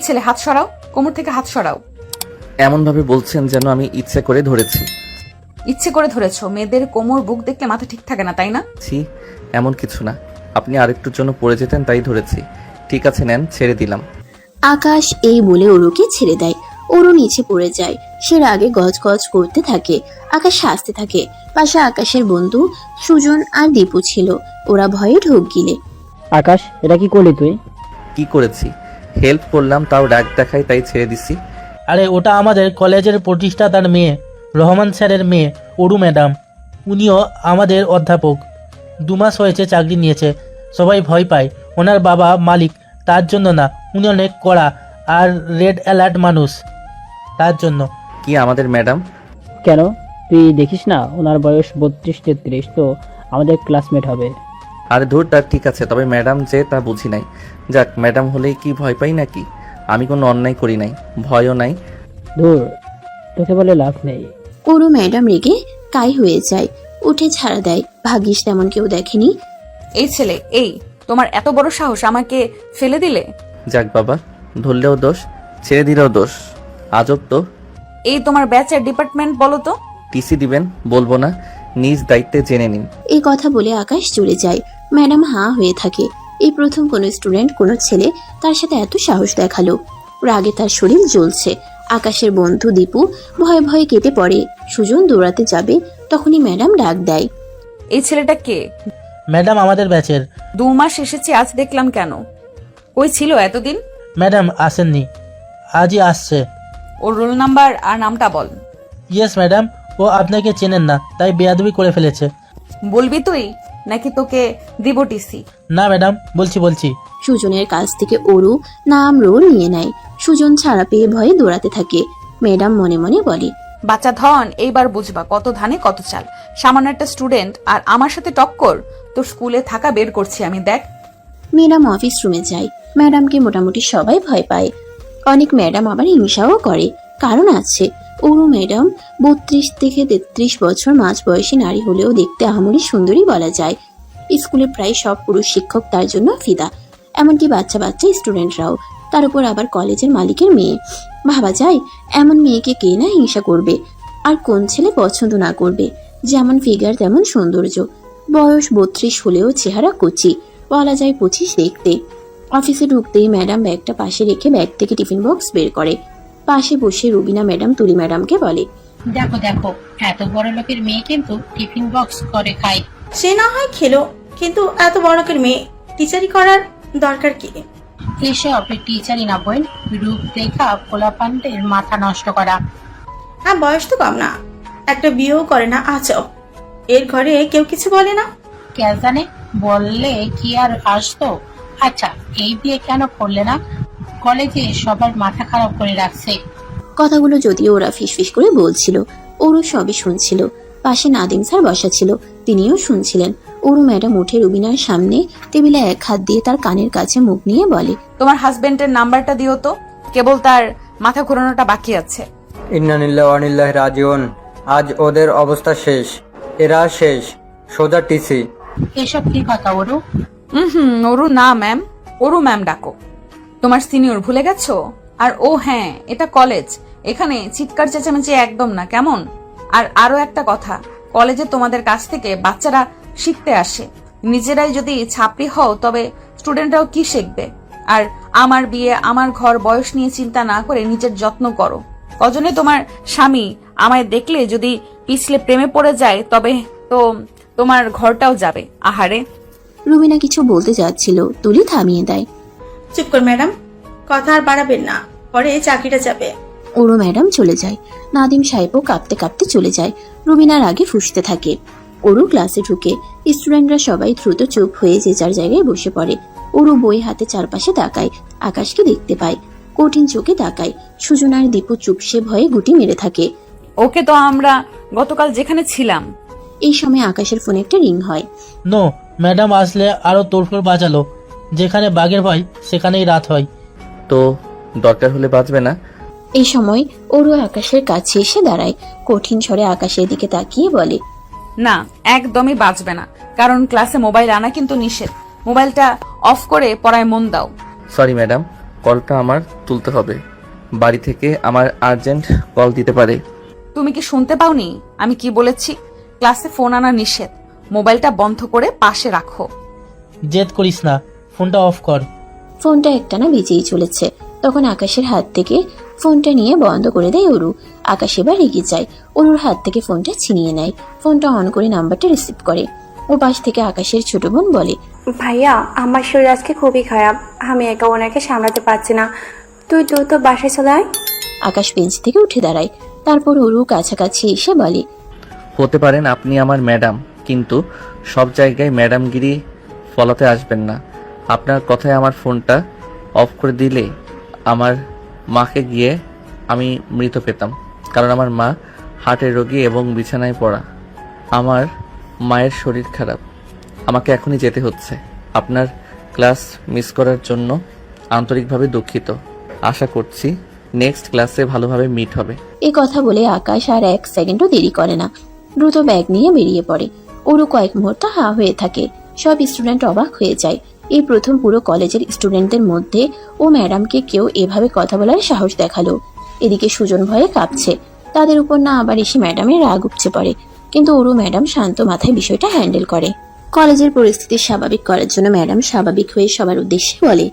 ছেলে হাত সরাও, কোমর থেকে হাত সরাও। এমন ভাবে বলছেন যেন আমি ইচ্ছে করে ধরেছি। ইচ্ছে করে ধরেছো? মেয়েদের কোমর বুক দেখলে মাথা ঠিক থাকে না, তাই না? ছি, এমন কিছু না। আপনি আরেকটুর জন্য পড়ে যেতেন তাই ধরেছি। ঠিক আছে নেন, ছেড়ে দিলাম। আকাশ এই বলে অরুকে ছেড়ে দেয়। অরু নিচে পড়ে যায়। সে রাগে গজগজ করতে থাকে। আকাশ হাসতে থাকে। পাশে আকাশের বন্ধু সুজন আর দীপু ছিল। ওরা ভয়ে ঢোক গিলে। আকাশ, এটা কি করলি তুই? কি করেছি? হেল্প করলাম, তাও রাগ দেখাই তাই ছেড়ে দিছি। আরে ওটা আমাদের কলেজের প্রতিষ্ঠাতার মেয়ে, রহমান স্যারের মেয়ে অরু ম্যাডাম। উনিও আমাদের অধ্যাপক। 2 মাস হয়েছে চাকরি নিয়েছে। সবাই ভয় পায়। ওনার বাবা মালিক, তার জন্য না। উনি অনেক কড়া আর রেড অ্যালার্ট মানুষ, তার জন্য। কি আমাদের ম্যাডাম? কেন, তুই দেখিস না ওনার বয়স 32-33, তো আমাদের ক্লাসমেট হবে। আরে ধুর, তার ঠিক আছে, তবে ম্যাডাম যে তা বুঝি নাই। যাক, ম্যাডাম হলেই কি ভয় পাই নাকি? আমি কোনো অন্যায় করি নাই, ভয়ও নাই। ধুর, তোকে বলে লাভ নেই। অরু ম্যাডাম রেগে কাই হয়ে যায়। উঠে ছাড়া দেয়। ভাগ্যিস তেমন কেউ দেখেনি। এই ছেলে, এই তোমার এত বড় সাহস আমাকে ফেলে দিলে? যাক বাবা, ধরলেও দোষ, ছেড়ে দিলেও দোষ। আজব তো। এই তোমার ব্যাচের ডিপার্টমেন্ট বলো তো? টিসি দিবেন? বলবো না, নিজ দায়িত্বে জেনে নিন। এই কথা বলে আকাশ চলে যায়। ম্যাডাম হাঁ হয়ে থাকে। এই প্রথম কোনো স্টুডেন্ট, কোনো ছেলে তার সাথে এত সাহস দেখালো। রাগে তার শরীর জ্বলছে। আকাশের বন্ধু দীপু ভয়ে ভয়ে কেটে পড়ে। সুজন দৌড়াতে যাবে, তখনই ম্যাডাম ডাক দেয়। এই ছেলেটা কে? ম্যাডাম আমাদের ব্যাচের। 2 মাস এসেছি, আজ দেখলাম কেন? কই ছিল এতদিন? ম্যাডাম আসেননি, আজই আসছে। ওর রোল নাম্বার আর নামটা বল। ইয়েস ম্যাডাম, ও আপনাকে চেনেন না, তাই বেয়াদবি করে ফেলেছে। বলবি তুই নাকি তোকে দিব টিসি? না ম্যাডাম, বলছি। সুজনের কাছ থেকে অরু নাম রোল নিয়ে নেয়। সুজন ছাড়া পেয়ে ভয়ে দৌড়াতে থাকে। ম্যাডাম মনে মনে বলে, বাচ্চা ধন, এইবার বুঝবা কত ধানে কত চাল। সামান্য একটা স্টুডেন্ট আর আমার সাথে টক্কর? তোর স্কুলে থাকা বের করছি আমি, দেখ। ম্যাডাম অফিস রুমে যায়। ম্যাডামকে মোটামুটি সবাই ভয় পায়। অনেক ম্যাডাম আবার হিংসাও করে। কারণ আছে। অরু ম্যাডাম 32 থেকে 33 বছর মাঝ বয়সী নারী হলেও দেখতে আহামরি সুন্দরী বলা যায়। স্কুলে প্রায় সব পুরুষ শিক্ষক তার জন্য ফিদা, এমনকি বাচ্চা বাচ্চা স্টুডেন্টরাও। তার উপর আবার কলেজের মালিকের মেয়ে। ভাবা যায়, এমন মেয়েকে কে না হিংসা করবে? আর কোন ছেলে পছন্দ না করবে? যেমন ফিগার তেমন সৌন্দর্য। বয়স 32 হলেও চেহারা কচি, বলা যায় 25 দেখতে। অফিসে ঢুকতেই ম্যাডাম ব্যাগটা পাশে রেখে ব্যাগ থেকে টিফিন বক্স বের করে। পাশে বসে রুবিনা ম্যাডাম তুলি ম্যাডামকে বলে, দেখো দেখো, এত বড় লোকের মেয়ে কিন্তু টিফিন বক্স করে খায়। সে না হয় খেলো, কিন্তু এত বড় লোকের মেয়ে টিচারি করার দরকার কি? এসব টিচারই না বোন, রূপ দেখা পোলাপানদের মাথা নষ্ট করা। হ্যাঁ, বয়স তো কম না, একটা বিয়েও করে না। আছো এর ঘরে কেউ কিছু বলে না? কে জানে, বললে কি আর আসতো? আচ্ছা, এই বিয়ে কেন করলে না? কলেজে সবার মাথা খারাপ করে রাখছে। কথাগুলো যদিও ওরা ফিসফিস করে বলছিল, ওরও সবই শুনছিল। পাশে নাদিম স্যার বসা ছিল, তিনিও শুনছিলেন। ওরু ম্যাডাম উঠে রুবিনার সামনে টেবিলে এক হাত দিয়ে তার কানের কাছে মুখ নিয়ে বলে, তোমার হাজবেন্ডের নাম্বারটা দিও তো, কেবল তার মাথা ঘোরানোটা বাকি আছে। ইন্নালিল্লাহি ওয়া ইন্না ইলাইহি রাজিউন। আজ ওদের অবস্থা শেষ, এরা শেষ, সোজা টিসি। এসব কি কথা ওরু? ওরু না ম্যাম, ওরু ম্যাম ডাকো। তোমার সিনিয়র ভুলে গেছো? আর ও হ্যাঁ, এটা কলেজ, এখানে চিৎকার চেঁচামেচি একদম না, কেমন? আর আরো একটা কথা, কলেজে তোমাদের কাছ থেকে বাচ্চারা শিখতে আসে। নিজেরাই যদি ছাপড়ি হও তবে স্টুডেন্টরাও কি শিখবে? আর আমার বিয়ে, আমার ঘর, বয়স নিয়ে চিন্তা না করে নিজের যত্ন করো। কজনে তোমার স্বামী আমায় দেখলে যদি পিছলে প্রেমে পড়ে যায়, তবে তো তোমার ঘরটাও যাবে। আহারে। রুবিনা কিছু বলতে যাচ্ছিল, তুলি থামিয়ে দেয়। চুপ কর ম্যাডাম, কথা আর বাড়াবেন না, পরে চাকরিটা যাবে। ওরু ম্যাডাম চলে যায়। নাদিম সাহেবও কাঁপতে কাঁপতে চলে যায়। রুবিনার আগে ফুঁসতে থাকে। ওরু ক্লাসে ঢুকে। স্টুডেন্টরা সবাই দ্রুত চুপ হয়ে যে যার জায়গায় বসে পড়ে। ওরু বই হাতে চারপাশে তাকায়। আকাশকে দেখতে পায়, কঠিন চোখে তাকায়। সুজন আর দীপু চুপসে ভয়ে গুটি মেরে থাকে। ওকে তো আমরা গতকাল যেখানে ছিলাম। এই সময় আকাশের ফোনে একটা রিং হয়। নো, ম্যাডাম আসলে আরো তোড়ফোড় বাঁচালো। যেখানে বাঘের ভয় সেখানেই রাত হয়। তো দরকার হলে বাঁচবে না? এই সময় ওরু আকাশের কাছে এসে দাঁড়ায়। কঠিন স্বরে আকাশের দিকে তাকিয়ে বলে, না, একদমই বাঁচবে না, কারণ ক্লাসে মোবাইল আনা কিন্তু নিষেধ। মোবাইলটা অফ করে পড়ায় মন দাও। সরি ম্যাডাম, কলটা আমার তুলতে হবে। বাড়ি থেকে আমার আর্জেন্ট কল দিতে পারে। তুমি কি শুনতে পাওনি আমি কি বলেছি? ক্লাসে ফোন আনা নিষেধ। মোবাইলটা বন্ধ করে পাশে রাখো। জেদ করিস না, ফোনটা অফ কর। ফোনটা একটানা বেজেই চলেছে। তখন আকাশের হাত থেকে ফোনটা নিয়ে বন্ধ করে দেয় অরু। আকাশ এবার রেগে যায়, অরুর হাত থেকে ফোনটা ছিনিয়ে নেয়। ফোনটা অন করে নাম্বারটা রিসিভ করে। ও পাশ থেকে আকাশের ছোট বোন বলে, ভাইয়া আমার শরীর আজকে খুবই খারাপ, আমি একা ওনাকে সামলাতে পারছি না, তুই দ্রুত বাসায় চলে আয়। আকাশ বেঞ্চ থেকে উঠে দাঁড়ায়। তারপর অরু কাছাকাছি এসে বলে, হতে পারেন আপনি আমার ম্যাডাম, কিন্তু সব জায়গায় ম্যাডামগিরি ফলাতে আসবেন না। আপনার কথায় আমার ফোনটা অফ করে দিলে আমার মাকে গিয়ে আমি মৃত পেতাম, কারণ আমার মা হার্টের রোগী এবং বিছানায় পড়া। আমার মায়ের শরীর খারাপ, আমাকে এখনই যেতে হচ্ছে। আপনার ক্লাস মিস করার জন্য আন্তরিকভাবে দুঃখিত। আশা করছি নেক্সট ক্লাসে ভালোভাবে মিট হবে। এই কথা বলে আকাশ আর 1 সেকেন্ডও দেরি করে না, দ্রুত ব্যাগ নিয়ে বেরিয়ে পড়ে। ওরও কয়েক মুহূর্ত হা হয়ে থাকে। সব স্টুডেন্ট অবাক হয়ে যায়। এই প্রথম পুরো কলেজের স্টুডেন্টদের মধ্যে ও ম্যাডামকে কেউ এভাবে কথা বলার সাহস দেখালো। এদিকে সুজন ভয়ে কাঁপছে। তাদের উপর না আবার এসে ম্যাডামের রাগ উপচে পড়ে, কিন্তু ওরও ম্যাডাম শান্ত মাথায় বিষয়টা হ্যান্ডেল করে। কলেজের পরিস্থিতি স্বাভাবিক করার জন্য ম্যাডাম স্বাভাবিক হয়ে সবার উদ্দেশ্যে বলে,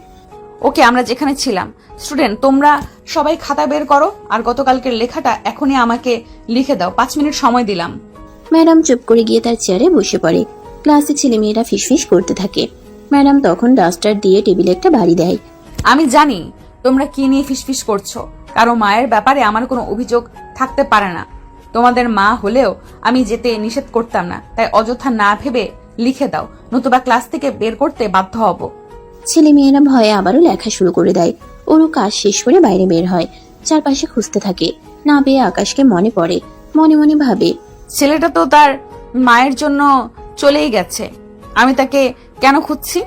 ওকে, আমরা যেখানে ছিলাম। স্টুডেন্ট, তোমরা সবাই খাতা বের করো আর গতকালকের লেখাটা এখনই আমাকে লিখে দাও। 5 মিনিট সময় দিলাম। ম্যাডাম চুপ করে গিয়ে তার চেয়ারে বসে পড়ে। ক্লাসে ছেলেমেয়েরা ফিসফিস করতে থাকে। ম্যাডাম তখন ডাস্টার দিয়ে টেবিলে একটা বাড়ি দেয়। আমি জানি তোমরা কি নিয়ে ফিসফিস করছো। কারো মায়ের ব্যাপারে আমার কোনো অভিযোগ থাকতে পারে না। তোমাদের মা হলেও আমি যেতে নিষেধ করতাম না, তাই অযথা না ভেবে লিখে দাও, নতুবা ক্লাস থেকে বের করতে বাধ্য হব। ছেলেমেয়েরা ভয়ে আবারও লেখা শুরু করে দেয়। ওরও কাজ শেষ করে বাইরে বের হয়। চারপাশে খুঁজতে থাকে। না পেয়ে আকাশকে মনে পড়ে। মনে মনে ভাবে, ছেলেটা তো তার মায়ের জন্য চলেই গেছে, আমি তাকে কেন খুঁজছি?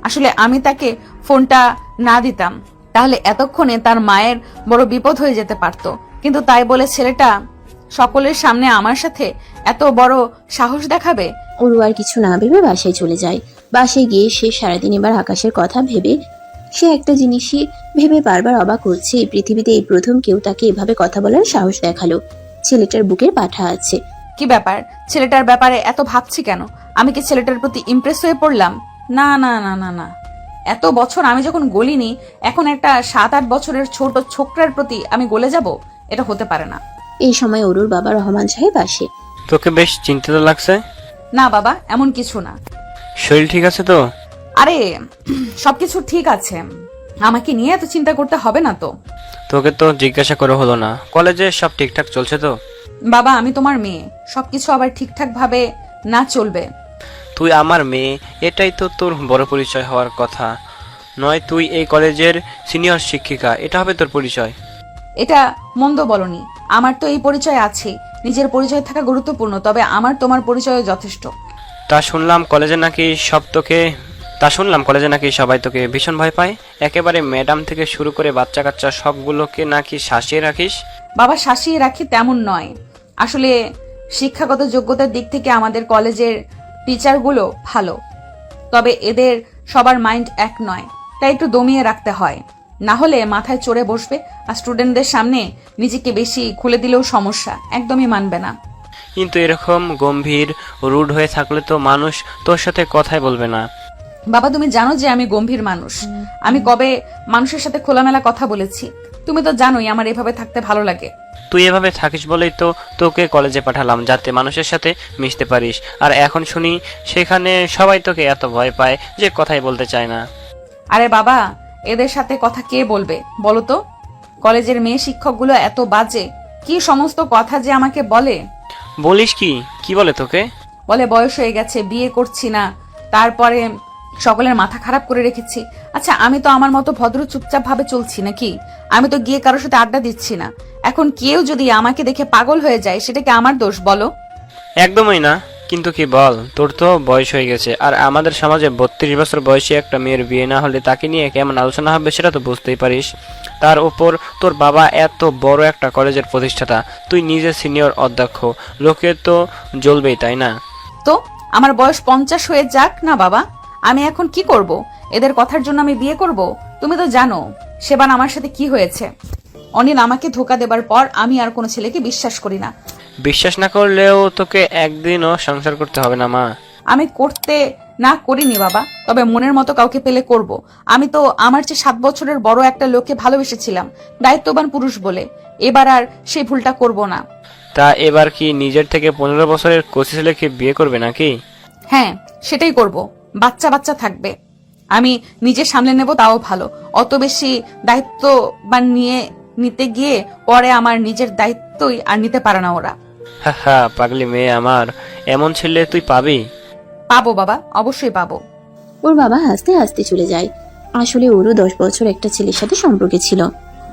আসলে আমি তাকে ফোনটা না দিতাম তাহলে এতক্ষণে তার মায়ের বড় বিপদ হয়ে যেতে পারত, কিন্তু তাই বলে ছেলেটা সকলের সামনে আমার সাথে এত বড় সাহস দেখাবে? ওরু আর কিছু না ভেবে বাসায় চলে যায়। বাসায় গিয়ে সে সারাদিন এবার আকাশের কথা ভেবে সে একটা জিনিসই ভেবে বারবার অবাক হচ্ছে, এই পৃথিবীতে এই প্রথম কেউ তাকে এভাবে কথা বলার সাহস দেখালো। ছেলেটার বুকের পাঠা আছে। কি ব্যাপার? ছেলেটার ব্যাপারে এত ভাবছি কেন? আমি কি ছেলেটার প্রতি ইমপ্রেস হয়ে পড়লাম? না না না না না, এত বছর আমি যখন গলিনি, এখন একটা 7-8 বছরের ছোট ছোকরার প্রতি আমি গলে যাব? এটা হতে পারে না। এই সময় অরুর বাবা রহমান সাহেব আসে। তোকে বেশ চিন্তিত লাগছে। না বাবা, এমন কিছু না। শরীর ঠিক আছে তো? আরে সবকিছু ঠিক আছে, আমাকে নিয়ে এত চিন্তা করতে হবে না তো। তোকে তো জিজ্ঞাসা করা হলো না, কলেজে সব ঠিকঠাক চলছে তো? বাবা, আমি তোমার মেয়ে, সবকিছু আবার ঠিকঠাক ভাবে না চলবে? তুই আমার মেয়ে, এটাই তো তোর বড় পরিচয় হওয়ার কথা নয়। তুই এই কলেজের সিনিয়র শিক্ষিকা, এটা হবে তোর পরিচয়। এটা মন্দ বলনি, আমার তো এই পরিচয় আছে। নিজের পরিচয় থাকা গুরুত্বপূর্ণ, তবে আমার তোমার পরিচয় যথেষ্ট। তা শুনলাম কলেজে নাকি সবাই তোকে ভীষণ ভয় পায়। একেবারে ম্যাডাম থেকে শুরু করে বাচ্চা কাচ্চা সবগুলোকে নাকি শাসিয়ে রাখিস। বাবা, শাসিয়ে রাখি তেমন নয়। আসলে শিক্ষাগত যোগ্যতার দিক থেকে আমাদের কলেজের টিচারগুলো ভালো, তবে এদের সবার মাইন্ড এক নয়, তাই একটু দমিয়ে রাখতে হয়, না হলে মাথায় চড়ে বসবে আর স্টুডেন্টদের সামনে নিজেকে বেশি খুলে দিলেও সমস্যা, একদমই মানবে না। কিন্তু এরকম গম্ভীর রুড হয়ে থাকলে তো মানুষ তোর সাথে কথাই বলবে না। বাবা, তুমি জানো যে আমি গম্ভীর মানুষ। আমি কবে মানুষের সাথে খোলামেলা কথা বলেছি? তুমি তো জানোই আমার এভাবে থাকতে ভালো লাগে। তুই এভাবে থাকিস বলেই তো তোকে কলেজে পাঠালাম, যাতে মানুষের সাথে মিশতে পারিস। আর এখন শুনি সেখানে সবাই তোকে এত ভয় পায় যে কথাই বলতে চায় না। আরে বাবা, এদের সাথে কথা কে বলবে বলো তো? কলেজের মেয়ে শিক্ষকগুলো এত বাজে, কি সমস্ত কথা যে আমাকে বলে। বলিস কি? কি বলে তোকে? বলে বয়স হয়ে গেছে, বিয়ে করছি না, তারপরে সকলের মাথা খারাপ করে রেখেছি। আচ্ছা, আমি তো আমার মতো ভদ্র চুপচাপ ভাবে চলছি নাকি? আমি তো গিয়ে কারোর সাথে আড্ডা দিচ্ছি না। এখন কেউ যদি আমাকে দেখে পাগল হয়ে যায়, সেটা কি আমার দোষ বলো? একদমই না। কিন্তু কি বল, তোর তো বয়স হয়ে গেছে, আর আমাদের সমাজে 32 বছর বয়সী একটা মেয়ের বিয়ে না হলে তাকে নিয়ে কেমন আলোচনা হবে সেটা তো বুঝতেই পারিস। তার উপর তোর বাবা এত বড় একটা কলেজের প্রতিষ্ঠাতা, তুই নিজে সিনিয়র অধ্যক্ষ, লোকে তো জ্বলবেই, তাই না? তো আমার বয়স 50 হয়ে যাক না বাবা, আমি এখন কি করব? এদের কথার জন্য আমি বিয়ে করব? তুমি তো জানো সেবার আমার সাথে কি হয়েছে? অনিল আমাকে ধোকা দেবার পর আমি আর কোনো ছেলেকে বিশ্বাস করি না। বিশ্বাস না করলেও তোকে একদিনও সংসার করতে হবে না মা। আমি করতে না করিনি বাবা, তবে মনের মতো কাউকে পেলে করব। আমি তো আমার চেয়ে 7 বছরের বড় একটা লোককে ভালোবেসেছিলাম, দায়িত্ববান পুরুষ বলে। এবার আর সেই ভুলটা করব না। তা এবার কি নিজের থেকে 15 বছরের কচি ছেলেকে বিয়ে করবে নাকি? হ্যাঁ, সেটাই করব। বাচ্চা বাচ্চা থাকবে, আমি নিজে সামলে নেব, তাও ভালো। অত বেশি দায়িত্ব বা নিতে গিয়ে পরে আমার নিজের দায়িত্বই আর নিতে পারে না ওরা। হা পাগলি মেয়ে আমার, এমন ছেলে তুই পাবি? পাবো বাবা, অবশ্যই পাবো। ওর বাবা হাসতে হাসতে চলে যায়। আসলে ওরও 10 বছর একটা ছেলের সাথে সম্পর্কে ছিল,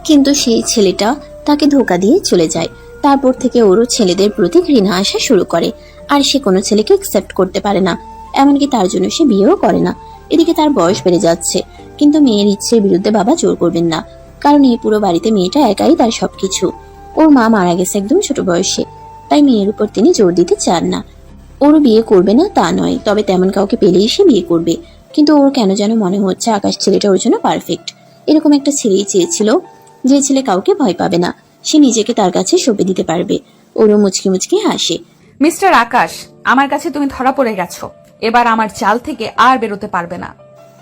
কিন্তু সেই ছেলেটা তাকে ধোকা দিয়ে চলে যায়। তারপর থেকে ওরও ছেলেদের প্রতি ঘৃণা আসা শুরু করে, আর সে কোনো ছেলেকে অ্যাকসেপ্ট করতে পারে না, এমনকি তার জন্য সে বিয়েও করে না। এদিকে তার বয়স বেড়ে যাচ্ছে, কিন্তু মেয়ের ইচ্ছের বিরুদ্ধে বাবা জোর করবেন না, কারণ এই পুরো বাড়িতে মেয়েটা একাই তার সবকিছু। ওর মা মারা গেছে একদম ছোট বয়সে, তাই মেয়ের উপর তিনি জোর দিতে চান না। ওরও বিয়ে করবে না তা নয়, তবে তেমন কাউকে পেলেই সে বিয়ে করবে। কিন্তু ওর কেন যেন মনে হচ্ছে আকাশ ছেলেটা ওর জন্য পারফেক্ট। এরকম একটা ছেলেই চেয়েছিল, যে ছেলে কাউকে ভয় পাবে না, সে নিজেকে তার কাছে সঁপে দিতে পারবে। ওরও মুচকি মুচকি হাসে। মিস্টার আকাশ, আমার কাছে তুমি ধরা পড়ে গেছো। এবার আমার চাল থেকে আর বেরোতে পারবে না।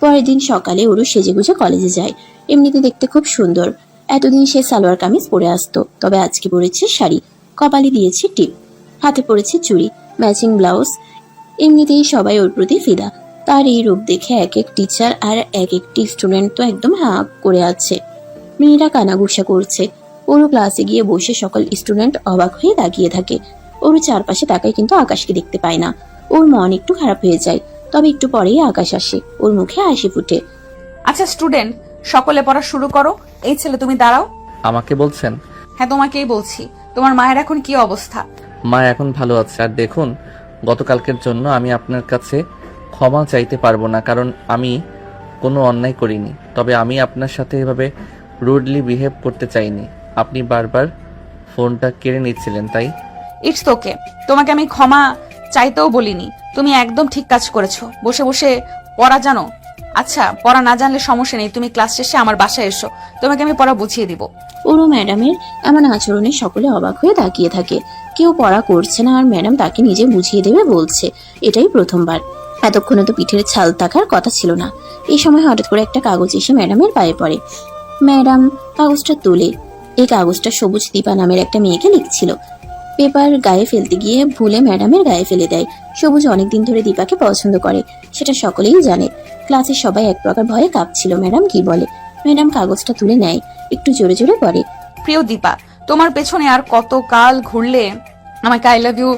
পরের দিন সকালে ওরও সেজেগুজে কলেজে যায়। এমনিতে দেখতে খুব সুন্দর। এতদিন সে সালোয়ার কামিজ পরে আসতো, তবে আজকে পরেছে শাড়ি, কপালে দিয়েছে টিপ, হাতে পরেছে চুড়ি, ম্যাচিং ব্লাউজ। এমনিতেই সবাই ওর প্রতি ফিদা। তার এই রূপ দেখে এক এক টিচার আর এক একটি স্টুডেন্ট তো একদম হাঁ করে আছে। মেয়েরা কানাঘুষা করছে। ওরও ক্লাসে গিয়ে বসে সকল স্টুডেন্ট অবাক হয়ে তাকিয়ে থাকে। ওর চারপাশে তাকায়, কিন্তু আকাশকে দেখতে পায় না। ওর মন একটু খারাপ হয়ে যায়, তবে একটু পরেই আকাশ আসে। ওর মুখে হাসি ফুটে। আচ্ছা স্টুডেন্ট, সকলে পড়া শুরু করো। এই ছেলে, তুমি দাঁড়াও। আমাকে বলছেন? হ্যাঁ, তোমাকেই বলছি। তোমার মায়ের এখন কি অবস্থা? মা এখন ভালো আছে। আর দেখুন, গতকালকের জন্য আমি আপনার কাছে ক্ষমা চাইতে পারবো না, কারণ আমি কোনো অন্যায় করিনি। তবে আমি আপনার সাথে এভাবে রুডলি বিহেভ করতে চাইনি। আপনি বারবার ফোনটা কেড়ে নিচ্ছিলেন, তাই। ইটস ওকে, তোমাকে আমি ক্ষমা চাইতেও বলিনি। তুমি একদম ঠিক কাজ করেছো। বসে বসে পড়া জানো? আচ্ছা, পড়া না জানলে সমস্যা নেই, তুমি ক্লাস শেষে আমার বাসায় এসো, তোমাকে আমি পড়া বুঝিয়ে দিব। ওরও ম্যাডামের এমন আচরণে সকলে অবাক হয়ে তাকিয়ে থাকে। কেউ পড়া করছে না, আর ম্যাডাম তাকে নিজে বুঝিয়ে দেবে বলছে। এটাই প্রথমবার। এতক্ষণে তো পিঠের ছাল থাকার কথা ছিল না। এই সময় হঠাৎ করে একটা কাগজ এসে ম্যাডামের পায়ে পড়ে। ম্যাডাম কাগজটা তোলে। এই কাগজটা সবুজ দীপা নামের একটা মেয়েকে লিখছিল। পেপার গায়ে ফেলতে গিয়ে ভুলে ম্যাডামের গায়ে ফেলে দেয়। সবুজ অনেকদিন ধরে দীপাকে পছন্দ করে, সেটা সকলেই জানে। ক্লাসের সবাই এক প্রকার ভয়ে কাঁপছিল ম্যাডাম কি বলে। ম্যাডাম কাগজটা তুলে নেয়, একটু জোরে জোরে পড়ে। প্রিয় দীপা, তোমার পেছনে আর কত কাল ঘুরলে আমাকে আই লাভ ইউ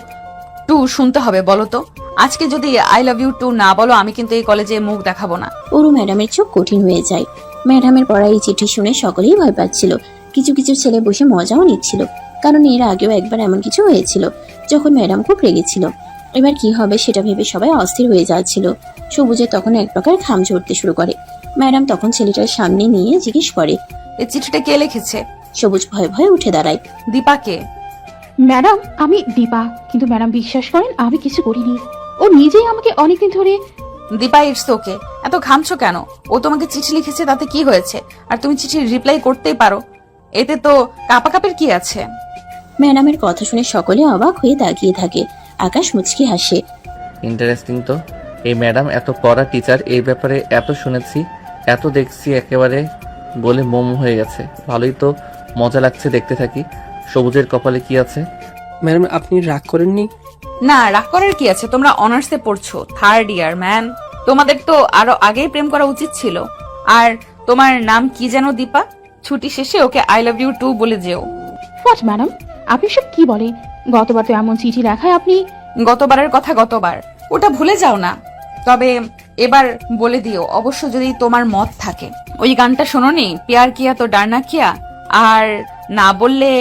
টু শুনতে হবে বলো তো? আজকে যদি আই লাভ ইউ টু না বলো, আমি কিন্তু এই কলেজে মুখ দেখাবো না। ওরু ম্যাডামের চোখ কঠিন হয়ে যায়। ম্যাডামের পড়া এই চিঠি শুনে সকলেই ভয় পাচ্ছিল। কিছু কিছু ছেলে বসে মজাও নিচ্ছিল, কারণ এর আগেও একবার এমন কিছু হয়েছিল, যখন ম্যাডাম খুব রেগেছিল। এবার কি হবে সেটা ভেবে সবাই অস্থির হয়ে যাচ্ছিল। সবুজের তখন এক প্রকার ঘাম ঝরতে শুরু করে। ম্যাডাম তখন ছেলেটার সামনে নিয়ে জিজ্ঞেস করে, এই চিঠিটা কে লিখেছে? সবুজ ভয়ে ভয়ে উঠে দাঁড়ায়। দীপাকে। ম্যাডাম, আমি দীপা। কিন্তু ম্যাডাম বিশ্বাস করেন, আমি কিছু করিনি। ও নিজেই আমাকে অনেকদিন ধরে। দীপা, ইটস ওকে, এত ঘামছো কেন? ও তোমাকে চিঠি লিখেছে, তাতে কি হয়েছে? আর তুমি চিঠি রিপ্লাই করতেই পারো, এতে তো কাপাকাপের কি আছে? ম্যাডামের কথা শুনে সকলে অবাক হয়ে তাকিয়ে থাকে। আকাশ মুচকি হাসে। ইন্টারেস্টিং তো। এই ম্যাডাম এত কড়া টিচার, এই ব্যাপারে এত শুনেছি, এত দেখছি, একেবারে বলে মোম হয়ে গেছে। ভালোই তো মজা লাগছে, দেখতে থাকি। সবুজের কপালে কি আছে? ম্যাডাম, আপনি রাগ করেননি? না, রাগ করার কি আছে? তোমরা অনার্সে পড়ছো, 3rd ইয়ার ম্যান। তোমাদের তো আরো আগেই প্রেম করা উচিত ছিল। আর তোমার নাম কি যেন? দীপা। ছুটি শেষে ওকে আই লাভ ইউ টু বলে যেও। হোয়াট ম্যাডাম, আপনি সব কি বলে? গতবার তো এমন চিঠি লেখায় আপনি। গতবারের কথা গতবার, ওটা ভুলে যাও না। তবে এবার বলে দিও, অবশ্য যদি তোমার মত থাকে। ওই গানটা শোনোনি, প্যার কিয়া তো ডারনা কিয়া? আর না বললে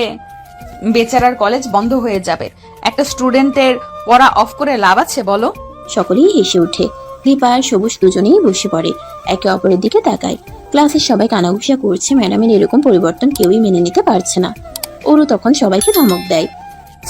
বেচারার কলেজ বন্ধ হয়ে যাবে। একটা স্টুডেন্টের পড়া অফ করে লাভ আছে বলো? সকলেই হেসে ওঠে। দীপা আর সবুজ দুজনেই বসে পড়ে, একে অপরের দিকে তাকায়। ক্লাসের সবাই কানাঘুষা করছে। ম্যাডামের এরকম পরিবর্তন কেউই মেনে নিতে পারছে না। ওরও তখন সবাইকে ধমক দেয়।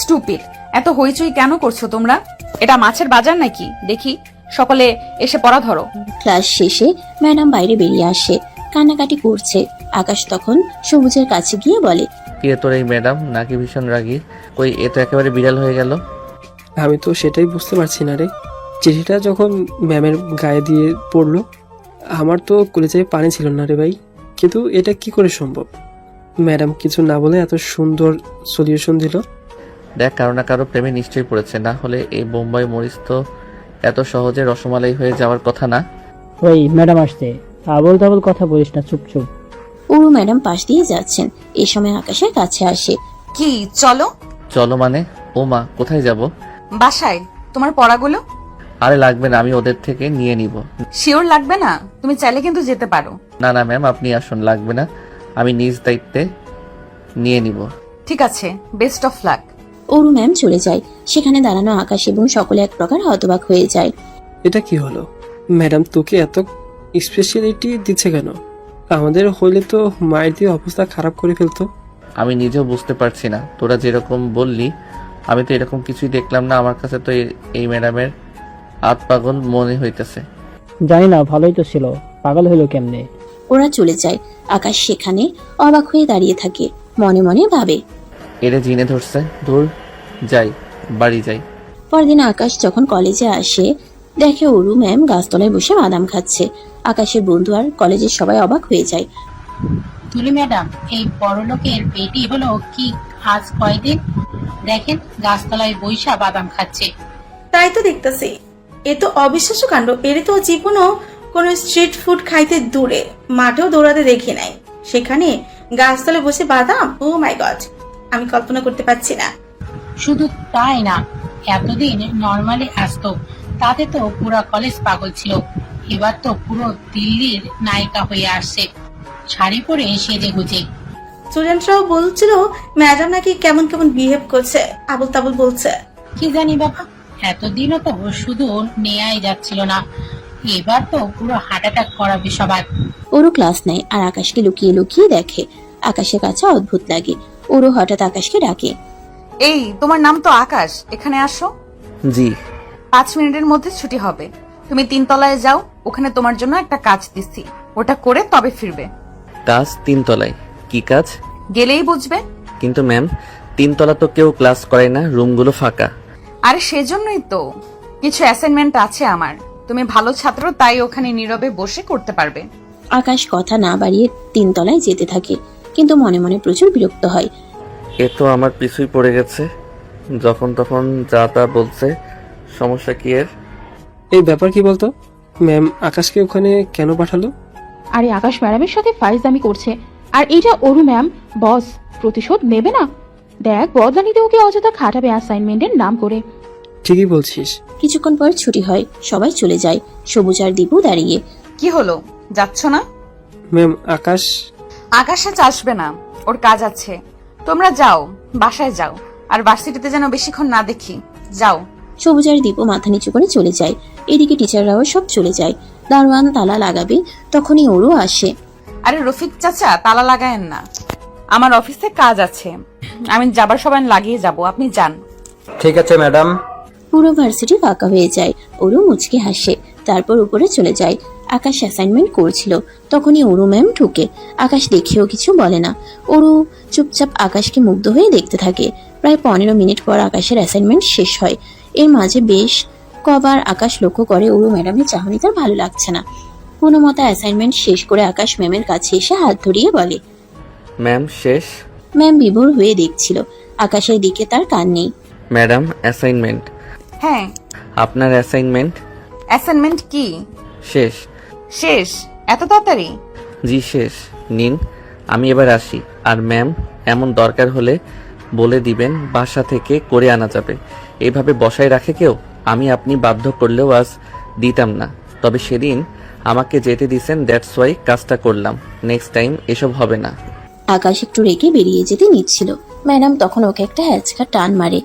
স্টুপিড, এত হইচই কেন করছো তোমরা? এটা মাছের বাজার নাকি? দেখি সকলে এসে পড়া ধরো। ক্লাস শেষে ম্যাডাম বাইরে বেরিয়ে আসে, কান্নাকাটি করছে। আকাশ তখন সবুজের কাছে গিয়ে বলে, কিরে তোর এই ম্যাডাম নাকি ভীষণ রাগী? কই এ তো একেবারে বিড়াল হয়ে গেল। আমি তো সেটাই বুঝতে পারছি না রে। চিঠিটা যখন ম্যামের গায়ে দিয়ে পড়লো, আমার তো কলেজায় পানি ছিল না রে ভাই। কিন্তু এটা কি করে সম্ভব? ম্যাডাম কিছু না বলে এত সুন্দর সলিউশন দিল। দেখ, কারো না কারো প্রেমে নিশ্চয়ই পড়েছে, না হলে এই বোম্বাই মরিচ তো এত সহজে রসমালাই হয়ে যাওয়ার কথা না। ওই ম্যাডাম আসছে, আবল তাবল কথা বলিস না, চুপ চুপ। অরু ম্যাডাম পাশ দিয়ে যাচ্ছেন। এই সময় আকাশের কাছে আসে। কি চলো? চলো মানে? ও মা, কোথায় যাব? বাসায়। তোমার পড়াগুলো? আরে লাগবে না, আমি ওদের থেকে নিয়ে নিব। শিওর লাগবে না? তুমি চাইলে কিন্তু যেতে পারো। না না ম্যাম, আপনি আসুন, লাগবে না, আমি নিজ দায়িত্বে নিয়ে নিব। ঠিক আছে, best of luck. Aru ma'am চলে যায়। সেখানে দাঁড়ানো আকাশ এবং সকলে এক প্রকার হতবাক হয়ে যায়। এটা কি হলো? ম্যাডাম তোকে এত স্পেশালিটি দিচ্ছে কেন? আমাদের হইলে তো মায়ের দিয়ে অবস্থা খারাপ করে ফেলতো। আমি নিজেও বুঝতে পারছি না, তোরা যেরকম বললি আমি তো এরকম কিছুই দেখলাম না। আমার কাছে তো এই ম্যাডামের আত পাগল মনে হইতেছে। জানি না, ভালোই তো ছিল, পাগল হলো কেমনে? ওরা চলে যায়। আকাশ সেখানে অবাক হয়ে দাঁড়িয়ে থাকে, মনে মনে ভাবে, এরে জিনে ধরছে, দূর যাই, বাড়ি যাই। পরদিন আকাশ যখন কলেজে আসে, দেখে অরু ম্যাম গাছতলায় বসে বাদাম খাচ্ছে। আকাশের বন্ধু আর কলেজের সবাই অবাক হয়ে যায়। তুলি ম্যাডাম, এই বড়লোকের বেটি হলো কি আজ কয়দিন? দেখেন গাছতলায় বৈশা বাদাম খাচ্ছে। তাই তো দেখতেছি, এ তো অবিশ্বাস্য কাণ্ড। এর তো জীবনও কোনো স্ট্রিট ফুড খাইতে দূরে, মাঠেও দৌড়াতে দেখি নাই, সেখানে গাছতলে বসে বাদাম। ও মাই গড, আমি কল্পনা করতে পারছি না। শুধু তাই না, এতদিন নর্মালি আসতো, তাতে তো পুরো কলেজ পাগল ছিল। এবার তো পুরো দিল্লির নায়িকা হয়ে আসছে, শাড়ি পরে সেজে গুজে। স্টুডেন্টরাও বলছিল ম্যাডাম নাকি কেমন কেমন বিহেভ করছে, আবল তাবল বলছে। কি জানি বাবা, এতদিনও তো শুধু নেয়াই যাচ্ছিল না, এবার তো পুরো হার্ট অ্যাটাক করাবে সবার। ওরও ক্লাস নেয় আর আকাশকে লুকিয়ে লুকিয়ে দেখে। আকাশের কাছে অদ্ভুত লাগে। ওরও হঠাৎ আকাশকে ডাকে। এই, তোমার নাম তো আকাশ, এখানে আসো। জি। 5 মিনিটের মধ্যে ছুটি হবে। তুমি 3 তলায় যাও, ওখানে তোমার জন্য একটা কাজ দিচ্ছি, ওটা করে তবে ফিরবে। কাজ 3 তলায়? কি কাজ? গেলেই বুঝবে। কিন্তু ম্যাম 3 তলা তো কেউ ক্লাস করে না, রুমগুলো ফাঁকা। আরে সেজন্যই তো, কিছু অ্যাসাইনমেন্ট আছে আমার, তুমি ভালো ছাত্র তাই ওখানে নীরবে বসে করতে পারবে। আকাশ কথা না বাড়িয়ে 3 তলায় যেতে থাকে, কিন্তু মনে মনে প্রচুর বিরক্ত হয়। এ তো আমার পিছুই পড়ে গেছে, যখন তখন যা তা বলছে, সমস্যা কি এর? এই ব্যাপার কি বলতো? ম্যাম আকাশকে ওখানে কেন পাঠালো? আরে আকাশ ম্যাডামের সাথে ফাইজলামি করছে, আর এইটা অরু ম্যাম বস, প্রতিশোধ নেবে না। দেখ, বদলানিতে ওকে অযথা খাটাবে অ্যাসাইনমেন্টের নাম করে। ঠিকই বলছিস। কিছুক্ষণ পর ছুটি হয়, সবাই চলে যায়। সবুজ আর দীপু দাঁড়িয়ে। কি হলো, যাচ্ছ না? ম্যাম আকাশ আকাশ আজ আসবে না, ওর কাজ আছে। তোমরা যাও, বাসায় যাও, আর ভার্সিটিতে যেন বেশিক্ষণ না দেখি। যাও। সবুজ আর দীপু মাথা নিচু করে চলে যায়। এদিকে টিচাররাও সব চলে যায়। দারোয়ান তালা লাগাবে, তখনই ওরও আসে। আরে রফিক চাচা, তালা লাগায়েন না, আমার অফিসে কাজ আছে, আমি যাবার সময় লাগিয়ে যাব, আপনি যান। ঠিক আছে ম্যাডাম। পুরো ভার্সিটি ফাঁকা হয়ে যায়। ওরও মুচকি হাসে, তারপর উপরে চলে যায়। আকাশ অ্যাসাইনমেন্ট করছিল, তখনই ওরু ম্যাম ঢুকে। আকাশ দেখেও কিছু বলে না। ওরু চুপচাপ আকাশকে মুগ্ধ হয়ে দেখতে থাকে। প্রায় 15 মিনিট পর আকাশের অ্যাসাইনমেন্ট শেষ হয়। এর মাঝে বেশ কবার আকাশ লক্ষ্য করে ওরু ম্যাডামের চাহনি তার ভালো লাগছে না। কোনো মতে অ্যাসাইনমেন্ট শেষ করে আকাশ ম্যামের কাছে এসে হাত ধরিয়ে বলে, ম্যাম শেষ। ম্যাম বিভোর হয়ে দেখছিল। আকাশের দিকে তার কান নেই। Madam assignment. হ্যাঁ। আপনার অ্যাসাইনমেন্ট? অ্যাসাইনমেন্ট কি শেষ? শেষ? এত তাড়াতাড়ি? জি শেষ। নিন, আমি এবার আসি। আর ম্যাম, এমন দরকার হলে বলে দিবেন, বাসা থেকে করে আনা যাবে। এভাবে বসায় রাখে কেউ? আমি আপনি বাধ্য করলেও আজ দিতাম না, তবে সেদিন আমাকে যেতে দিছেন, দ্যাটস ওয়াই কাজটা করলাম। নেক্সট টাইম এসব হবে না। আকাশ একটু রেগে বেরিয়ে যেতে নিচ্ছিল। ম্যাডাম তখন ওকে একটা হ্যাচকা টান মারে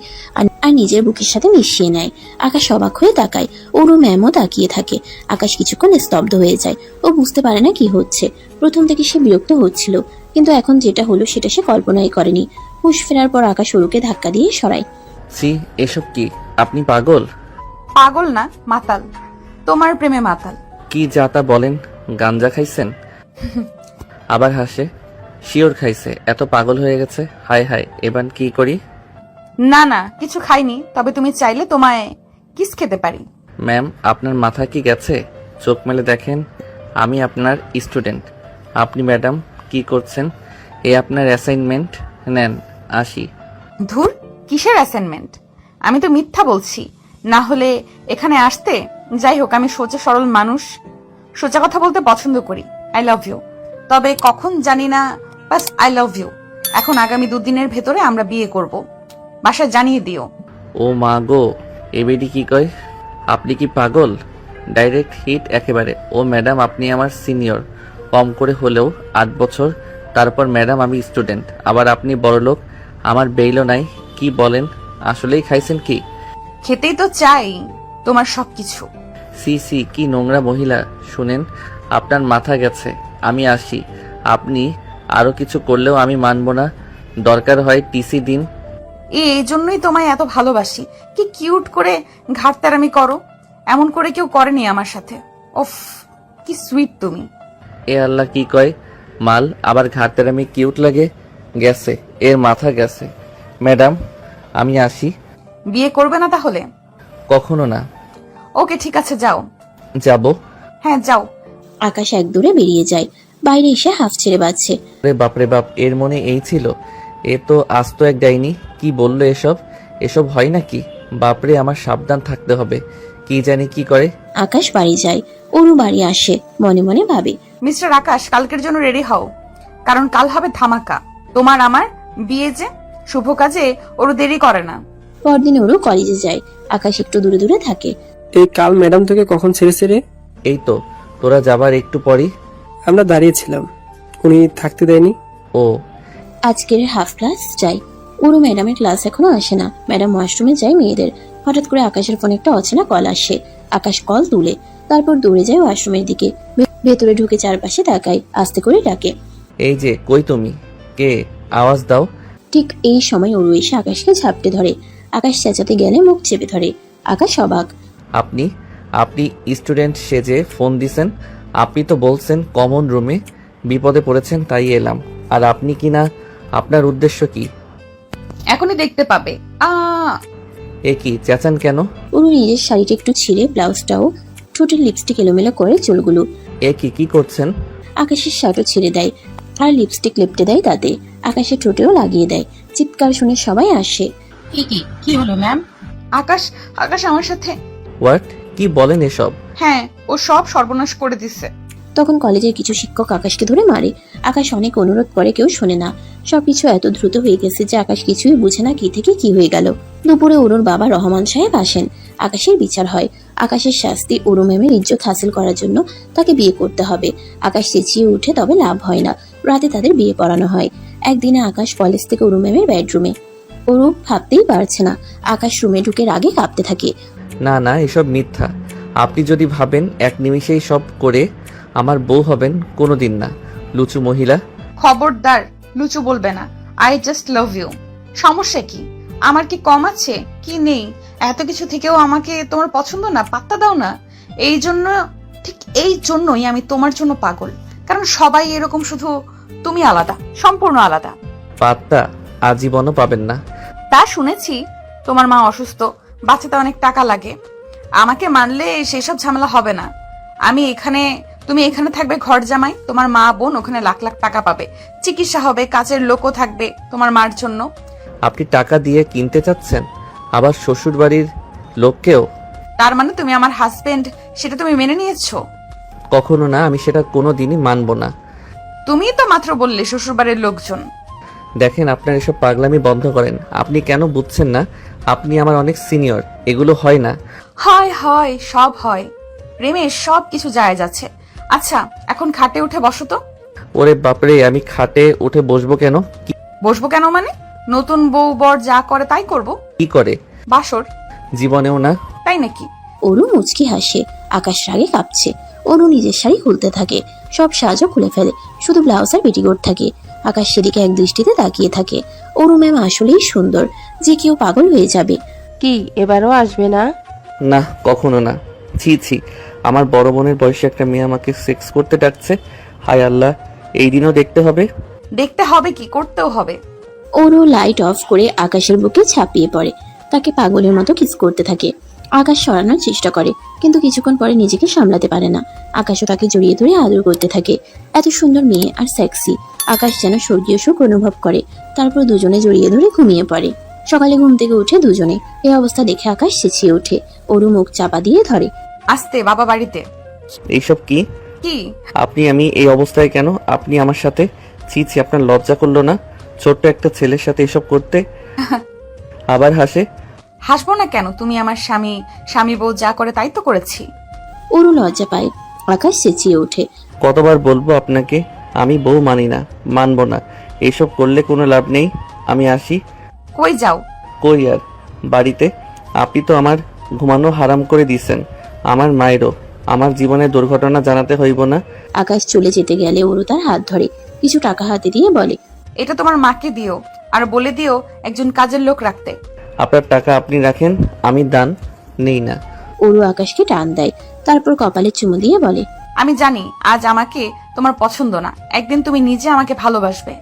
আর নিজের বুকের সাথে মিশিয়ে নেয়। আকাশ অবাক হয়ে তাকায়। ওরও ম্যামও তাকিয়ে থাকে। আকাশ কিছুক্ষণ স্তব্ধ হয়ে যায়। ও বুঝতে পারে না কি হচ্ছে। প্রথম থেকে সে বিরক্ত হচ্ছিল, কিন্তু এখন যেটা হলো সেটা সে কল্পনাই করেনি। হুঁশ ফেরার পর আকাশ ওরুকে ধাক্কা দিয়ে সরায়। সি, এসব কি? আপনি পাগল? পাগল না, মাতাল। তোমার প্রেমে মাতাল। কি যা তা বলেন, গাঞ্জা খাইছেন? আবার হাসে। শিওর খাইছে, এত পাগল হয়ে গেছে। হায় হায়, এবার কি করি? না না, কিছু খাইনি, তবে তুমি চাইলে তোমায় কিস খেতে পারি। ম্যাম, আপনার মাথা কি গেছে? চোখ মেলে দেখেন, আমি আপনার স্টুডেন্ট। আপনি ম্যাডাম কি করছেন? এ আপনার অ্যাসাইনমেন্ট নেন, আসি। ধুর, কিসের অ্যাসাইনমেন্ট? আমি তো মিথ্যা বলছি, না হলে এখানে আসতে। যাই হোক, আমি সোজা সরল মানুষ, সোজা কথা বলতে পছন্দ করি। আই লাভ ইউ, তবে কখন জানি না, বাস আই লাভ ইউ। এখন আগামী 2 দিনের ভেতরে আমরা বিয়ে করব, বাসায় জানিয়ে দিও। ও মা গো, এবেডি কি কয়? আপনি কি পাগল? ডাইরেক্ট হিট একেবারে। ও ম্যাডাম, আপনি আমার সিনিয়র, কম করে হলেও 8 বছর। তারপর ম্যাডাম আমি স্টুডেন্ট, আবার আপনি বড়লোক, আমার বেইলও নাই। কি বলেন? আসলেই খাইছেন কি? খেতেই তো চাই তোমার সবকিছু। সি সি, কি নোংরা মহিলা। শুনেন, আপনার মাথা গেছে, আমি আসি। আপনি আরো কিছু করলেও আমি মানব না। দরকার হয় টিসি দিন। এই জন্যই তোমায় এত ভালোবাসি। কি কিউট করে ঘাটতারামি করো, এমন করে কেউ করেনি আমার সাথে। ওফ, কি সুইট তুমি। এ আল্লাহ, কি কয়? মাল আবার ঘাটের আমি কিউট লাগে? গেছে, এর মাথা গেছে। ম্যাডাম আমি আসি। বিয়ে করবে না তাহলে? কখনো না। ওকে, ঠিক আছে, যাও। যাব? হ্যাঁ, যাও। আকাশ এক দৌড়ে বেরিয়ে যায়। বাইরে এসে হাফ ছেড়ে বাজছে। রে বাপরে বাপ, এর মনে এই ছিল? এ তো আস্ত এক ডাইনি। কি বললো এসব? এসব হয় নাকি? বাপরে, আমার সাবধান থাকতে হবে। কি জানি কি করে। আকাশ বাড়ি যায়, অরু বাড়ি আসে, মনে মনে ভাবে। মিস্টার আকাশ, কালকের জন্য রেডি হও, কারণ কাল হবে ধামাকা। তোমার আমার বিয়ে যে, শুভ কাজে ওরও দেরি করে না। পরদিন অরু কলেজে যায়। আকাশ একটু দূরে দূরে থাকে। এই কাল ম্যাডাম তোকে কখন ছেড়েছে রে? এই তো তোরা যাবার একটু পরই। আমরা দাঁড়িয়েছিলাম, উনি থাকতে দেয়নি। ও, আজকের হাফ ক্লাস যায়। অরু ম্যাডামের ক্লাস এখনো আসে না। ম্যাডাম ওয়াশরুমে যায় মেয়েদের। হঠাৎ করে আকাশের ফোনে একটা অচেনা কল আসে। আকাশ কল তুলে, তারপর দৌড়ে যায় ওয়াশরুমের দিকে। ভেতরে ঢুকে চারপাশে তাকায়, আস্তে করে ডাকে, এই যে, কই তুমি? কে? আওয়াজ দাও। ঠিক এই সময় অরু এসে আকাশকে ঝাপটে ধরে। আকাশ চেঁচাতে গেলে মুখ চেপে ধরে। আকাশ অবাক। আপনি আপনি স্টুডেন্ট সেজে ফোন দিছেন? আপনি তো বলছেন কমন রুমে বিপদে পড়েছেন, তাই এলাম। আর আপনি কি না? আপনার উদ্দেশ্য কি? এখনই দেখতে পাবে। এ কি চেঁচান কেন? অরু নিজের শাড়িটা একটু ছিঁড়ে, ব্লাউজটাও, ঠোঁটের লিপস্টিক এলোমেলো করে চুলগুলো। এ কি করছেন? আকাশের শার্টও ছিঁড়ে দেয় আর লিপস্টিক লেপটে দেয় তাতে। আকাশের ঠোঁটেও লাগিয়ে দেয়। চিৎকার শুনে সবাই আসে। কি হলো ম্যাম? আকাশ, আকাশ আমার সাথে। হোয়াট? কি বলেন এসব? হ্যাঁ, ও সব সর্বনাশ করে দিছে। তখন কলেজের কিছু শিক্ষক আকাশকে ধরে মারে। আকাশ অনেক অনুরোধ করে, কেউ শোনে না। সবকিছু এত দ্রুত হয়ে গেছে যে আকাশ কিছুই বুঝে না কি থেকে কি হয়ে গেল। দুপুরে অরুর বাবা রহমান সাহেব আসেন। আকাশের বিচার হয়। আকাশের শাস্তি, অরু ম্যামের ইজ্জত হাসিল করার জন্য তাকে বিয়ে করতে হবে। আকাশ চেঁচিয়ে উঠে, তবে লাভ হয় না। রাতে তাদের বিয়ে পড়ানো হয়। একদিনে আকাশ কলেজ থেকে অরু ম্যামের বেডরুমে। অরু ভাবতেই পারছে না। আকাশ রুমে ঢুকে রাগে কাঁপতে থাকে। না না, এসব মিথ্যা। আপনি যদি ভাবেন এক নিমিষেই সব করে আমার বউ হবেন, কোনোদিন না। লুচু মহিলা। খবরদার, লুচু বলবে না। I just love you. সমস্যা কি? আমার কি কম আছে? কি নেই? এত কিছু থেকেও আমাকে তোমার পছন্দ না? পাত্তা দাও না। এই জন্য, ঠিক এই জন্যই আমি তোমার জন্য পাগল। কারণ সবাই এরকম, শুধু তুমি আলাদা, সম্পূর্ণ আলাদা। পাত্তা আজীবনও পাবেন না। তা শুনেছি তোমার মা অসুস্থ, বাঁচাতে অনেক টাকা লাগে। আমাকে মানলে সেসব ঝামেলা হবে না। তুমি এখানে থাকবে ঘর জামাই, তোমার মা বোন ওখানে লাখ লাখ টাকা পাবে, চিকিৎসা হবে, কাজের লোকও থাকবে তোমার মার জন্য। আপনি টাকা দিয়ে কিনতে চাচ্ছেন, আবার শ্বশুর বাড়ির লোককেও? তার মানে তুমি আমার হাজবেন্ড, সেটা তুমি মেনে নিয়েছো? কখনো না, আমি সেটা কোনোদিনই মানব না। তুমিই তো মাত্র বললে শ্বশুরবাড়ির লোকজন। দেখেন, আপনার এসব পাগলামি বন্ধ করেন। আপনি কেন বুঝছেন না? আপনি আমার অনেক সিনিয়র, এগুলো হয় না। হয় হয়, সব হয়। প্রেমে সব কিছু যায় যাচ্ছে। আচ্ছা, এখন খাটে উঠে বসো তো। ওরে বাপরে, আমি খাটে উঠে বসবো কেন? বসবো কেন মানে? নতুন বউ বর যা করে তাই করবো। কি করে? বাসর। জীবনেও না। তাই নাকি? অরু মুচকি হাসে। আকাশ রাগে কাঁপছে। অরু নিজের শাড়ি খুলতে থাকে, সব সাজও খুলে ফেলে, শুধু ব্লাউজ আর পেটিকোট থাকে। আকাশ সেদিকে এক দৃষ্টিতে তাকিয়ে থাকে। অরু ম্যাম আসলেই সুন্দর, যে কেউ পাগল হয়ে যাবে। কি এবারও আসবে না? না, কখনো না। ছি ছি, আমার বড় বোনের বয়সী একটা মেয়ে আমাকে সেক্স করতে ডাকছে। হায় আল্লাহ, এই দিনও দেখতে হবে। দেখতে হবে কি, করতেও হবে। ওরও লাইট অফ করে আকাশের বুকে ছাপিয়ে পড়ে, তাকে পাগলের মতো কিস করতে থাকে। আকাশ সরানোর চেষ্টা করে, কিন্তু কিছুক্ষণ পরে নিজেকে সামলাতে পারে না। আকাশও তাকে জড়িয়ে ধরে আদর করতে থাকে। এত সুন্দর মেয়ে আর সেক্সি, আকাশ যেন স্বর্গীয় সুখ অনুভব করে। তারপর দুজনে জড়িয়ে ধরে ঘুমিয়ে পড়ে। সকালে ঘুম থেকে উঠে দুজনে। এই অবস্থা দেখে আকাশ চেঁচিয়ে ওঠে। ওরু মুখ চাপা দিয়ে ধরে। আসতে বাবা বাড়িতে। এইসব কি? কি? আমি এই অবস্থায় কেন? আপনি আমার সাথে? ছি ছি, আপনার লজ্জা করলো না ছোট্ট একটা ছেলের সাথে এসব করতে? আবার হাসে। হাসবো না কেন? তুমি আমার স্বামী বউ যা করে তাই তো করেছি। ওরু লজ্জা পায়। আকাশ চেঁচিয়ে ওঠে। কতবার বলবো আপনাকে, আমি বউ মানি না, মানবো না। এইসব করলে কোনো লাভ নেই। আমি আসি। কই যাও? কই আর, বাড়িতে। আপনি তো আমার ঘুমানো হারাম করে দিছেন। আমার মায়েরও আমার জীবনের দুর্ঘটনা জানাতে হইব না? আকাশ চলে যেতে গেলে ওরু তার হাত ধরে, কিছু টাকা হাতে দিয়ে বলে, এটা তোমার মাকে দিও, আর বলে দিও একজন কাজের লোক রাখতে। আপনার টাকা আপনি রাখেন, আমি দান নেই না। ওরু আকাশকে টান দেয়, তারপর কপালে চুমু দিয়ে বলে, আমি জানি আজ আমাকে তোমার পছন্দ না, একদিন তুমি নিজে আমাকে ভালোবাসবে,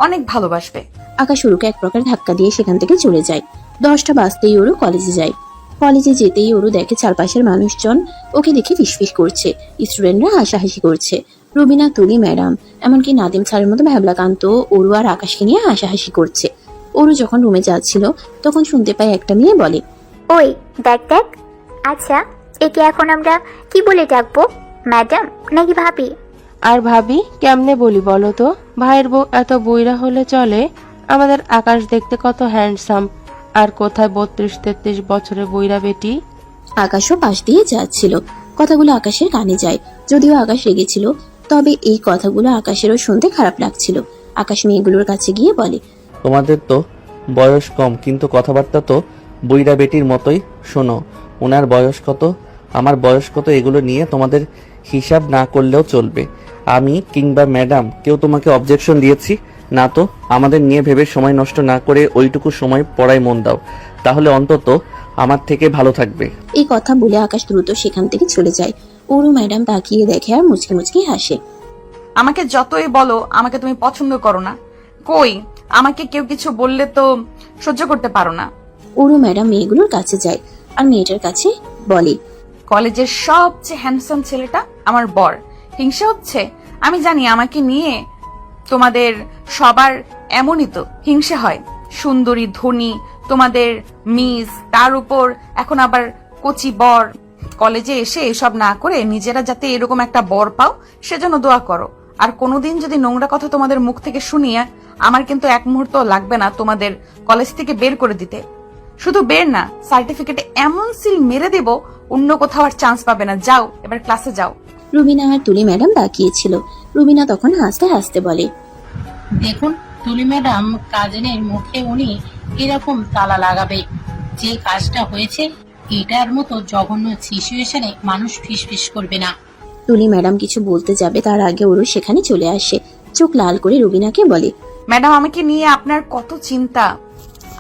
অনেক ভালোবাসবে। আকাশ ওরুকে এক প্রকার ধাক্কা দিয়ে সেখান থেকে চলে যায়। 10টা বাজতেই ওরু কলেজে যায়। কলেজে যেতেই ওরু দেখে চারপাশের মানুষজন ওকে দেখে ফিসফিস করছে, স্টুডেন্টরা হাসাহাসি করছে। রুবিনা, তুলি ম্যাডাম, এমনকি নাদিম স্যারের মতো ভ্যাবলাকান্ত ওরু আর আকাশকে নিয়ে হাসাহাসি করছে। ওরু যখন রুমে যাচ্ছিল তখন শুনতে পায় একটা মেয়ে বলে, ওই দেখ দেখ। আচ্ছা, একে এখন আমরা কি বলে ডাকবো, ম্যাডাম নাকি ভাবি? আর ভাবি কেমনে বলি বলো তো? ভাইয়ের বউ এত বইরা হলে চলে? আমাদের আকাশ দেখতে কত হ্যান্ডসাম, আর কোথায় 32-33 বছরের বইরা বেটি। আকাশও পাশ দিয়ে যাচ্ছিল। কথাগুলো আকাশের কানে যায়। যদিও আকাশ রেগেছিল, তবে এই কথাগুলো আকাশেরও শুনতে খারাপ লাগছিল। আকাশ মেয়েগুলোর কাছে গিয়ে বলে, তোমাদের তো বয়স কম, কিন্তু কথাবার্তা তো বইরা বেটির মতোই। শোনো, ওনার বয়স কত, আমার বয়স কত, এগুলো নিয়ে তোমাদের হিসাব না করলেও চলবে। আমি কিংবা ম্যাডাম কেউ তোমাকে অবজেকশন দিয়েছি না তো? আমাদের নিয়ে ভেবে সময় নষ্ট না করে ওইটুকু সময় পড়ায় মন দাও, তাহলে অন্তত আমার থেকে ভালো থাকবে। এই কথা বলে আকাশ দ্রুত সেখান থেকে চলে যায়। ওরু ম্যাডাম তাকিয়ে দেখে আর মুচকি মুচকি হাসে। আমাকে যতই বলো আমাকে তুমি পছন্দ করো না, কই আমাকে কেউ কিছু বললে তো সহ্য করতে পারো না। ওরু ম্যাডাম মেয়েগুলোর কাছে যায় আর মেয়েটার কাছে বলে, কলেজের সবচেয়ে হ্যান্ডসাম ছেলেটা আমার বর। হিংসা হচ্ছে? আমি জানি আমাকে নিয়ে তোমাদের সবার এমনই তো হিংসা হয়। সুন্দরী, ধনী, তোমাদের মিস, তার উপর এখন আবার কচি বর। কলেজে এসে এসব না করে নিজেরা যাতে এরকম একটা বর পাও সেজন্য দোয়া করো। আর কোনোদিন যদি নোংরা কথা তোমাদের মুখ থেকে শুনিয়ে, আমার কিন্তু এক মুহূর্ত লাগবে না তোমাদের কলেজ থেকে বের করে দিতে। শুধু বের না, সার্টিফিকেটে এমন সিল মেরে দেব অন্য কোথাও আর চান্স পাবে না। যাও, এবার ক্লাসে যাও। রুবিনা আর তুলি ম্যাডাম তাকিয়েছিল। রুবিনা তখন হাসতে হাসতে বলে, দেখুন তুলি ম্যাডাম, কাজিনের মুখে উনি এরকম তালা লাগাবে। যে কাজটা হয়েছে এটার মতো জঘন্য সিচুয়েশনে মানুষ ফিসফিস করবে না। তুলি ম্যাডাম কিছু বলতে যাবে তার আগে ওরু সেখানে চলে আসে। চোখ লাল করে রুবিনাকে বলে, ম্যাডাম আমাকে নিয়ে আপনার কত চিন্তা।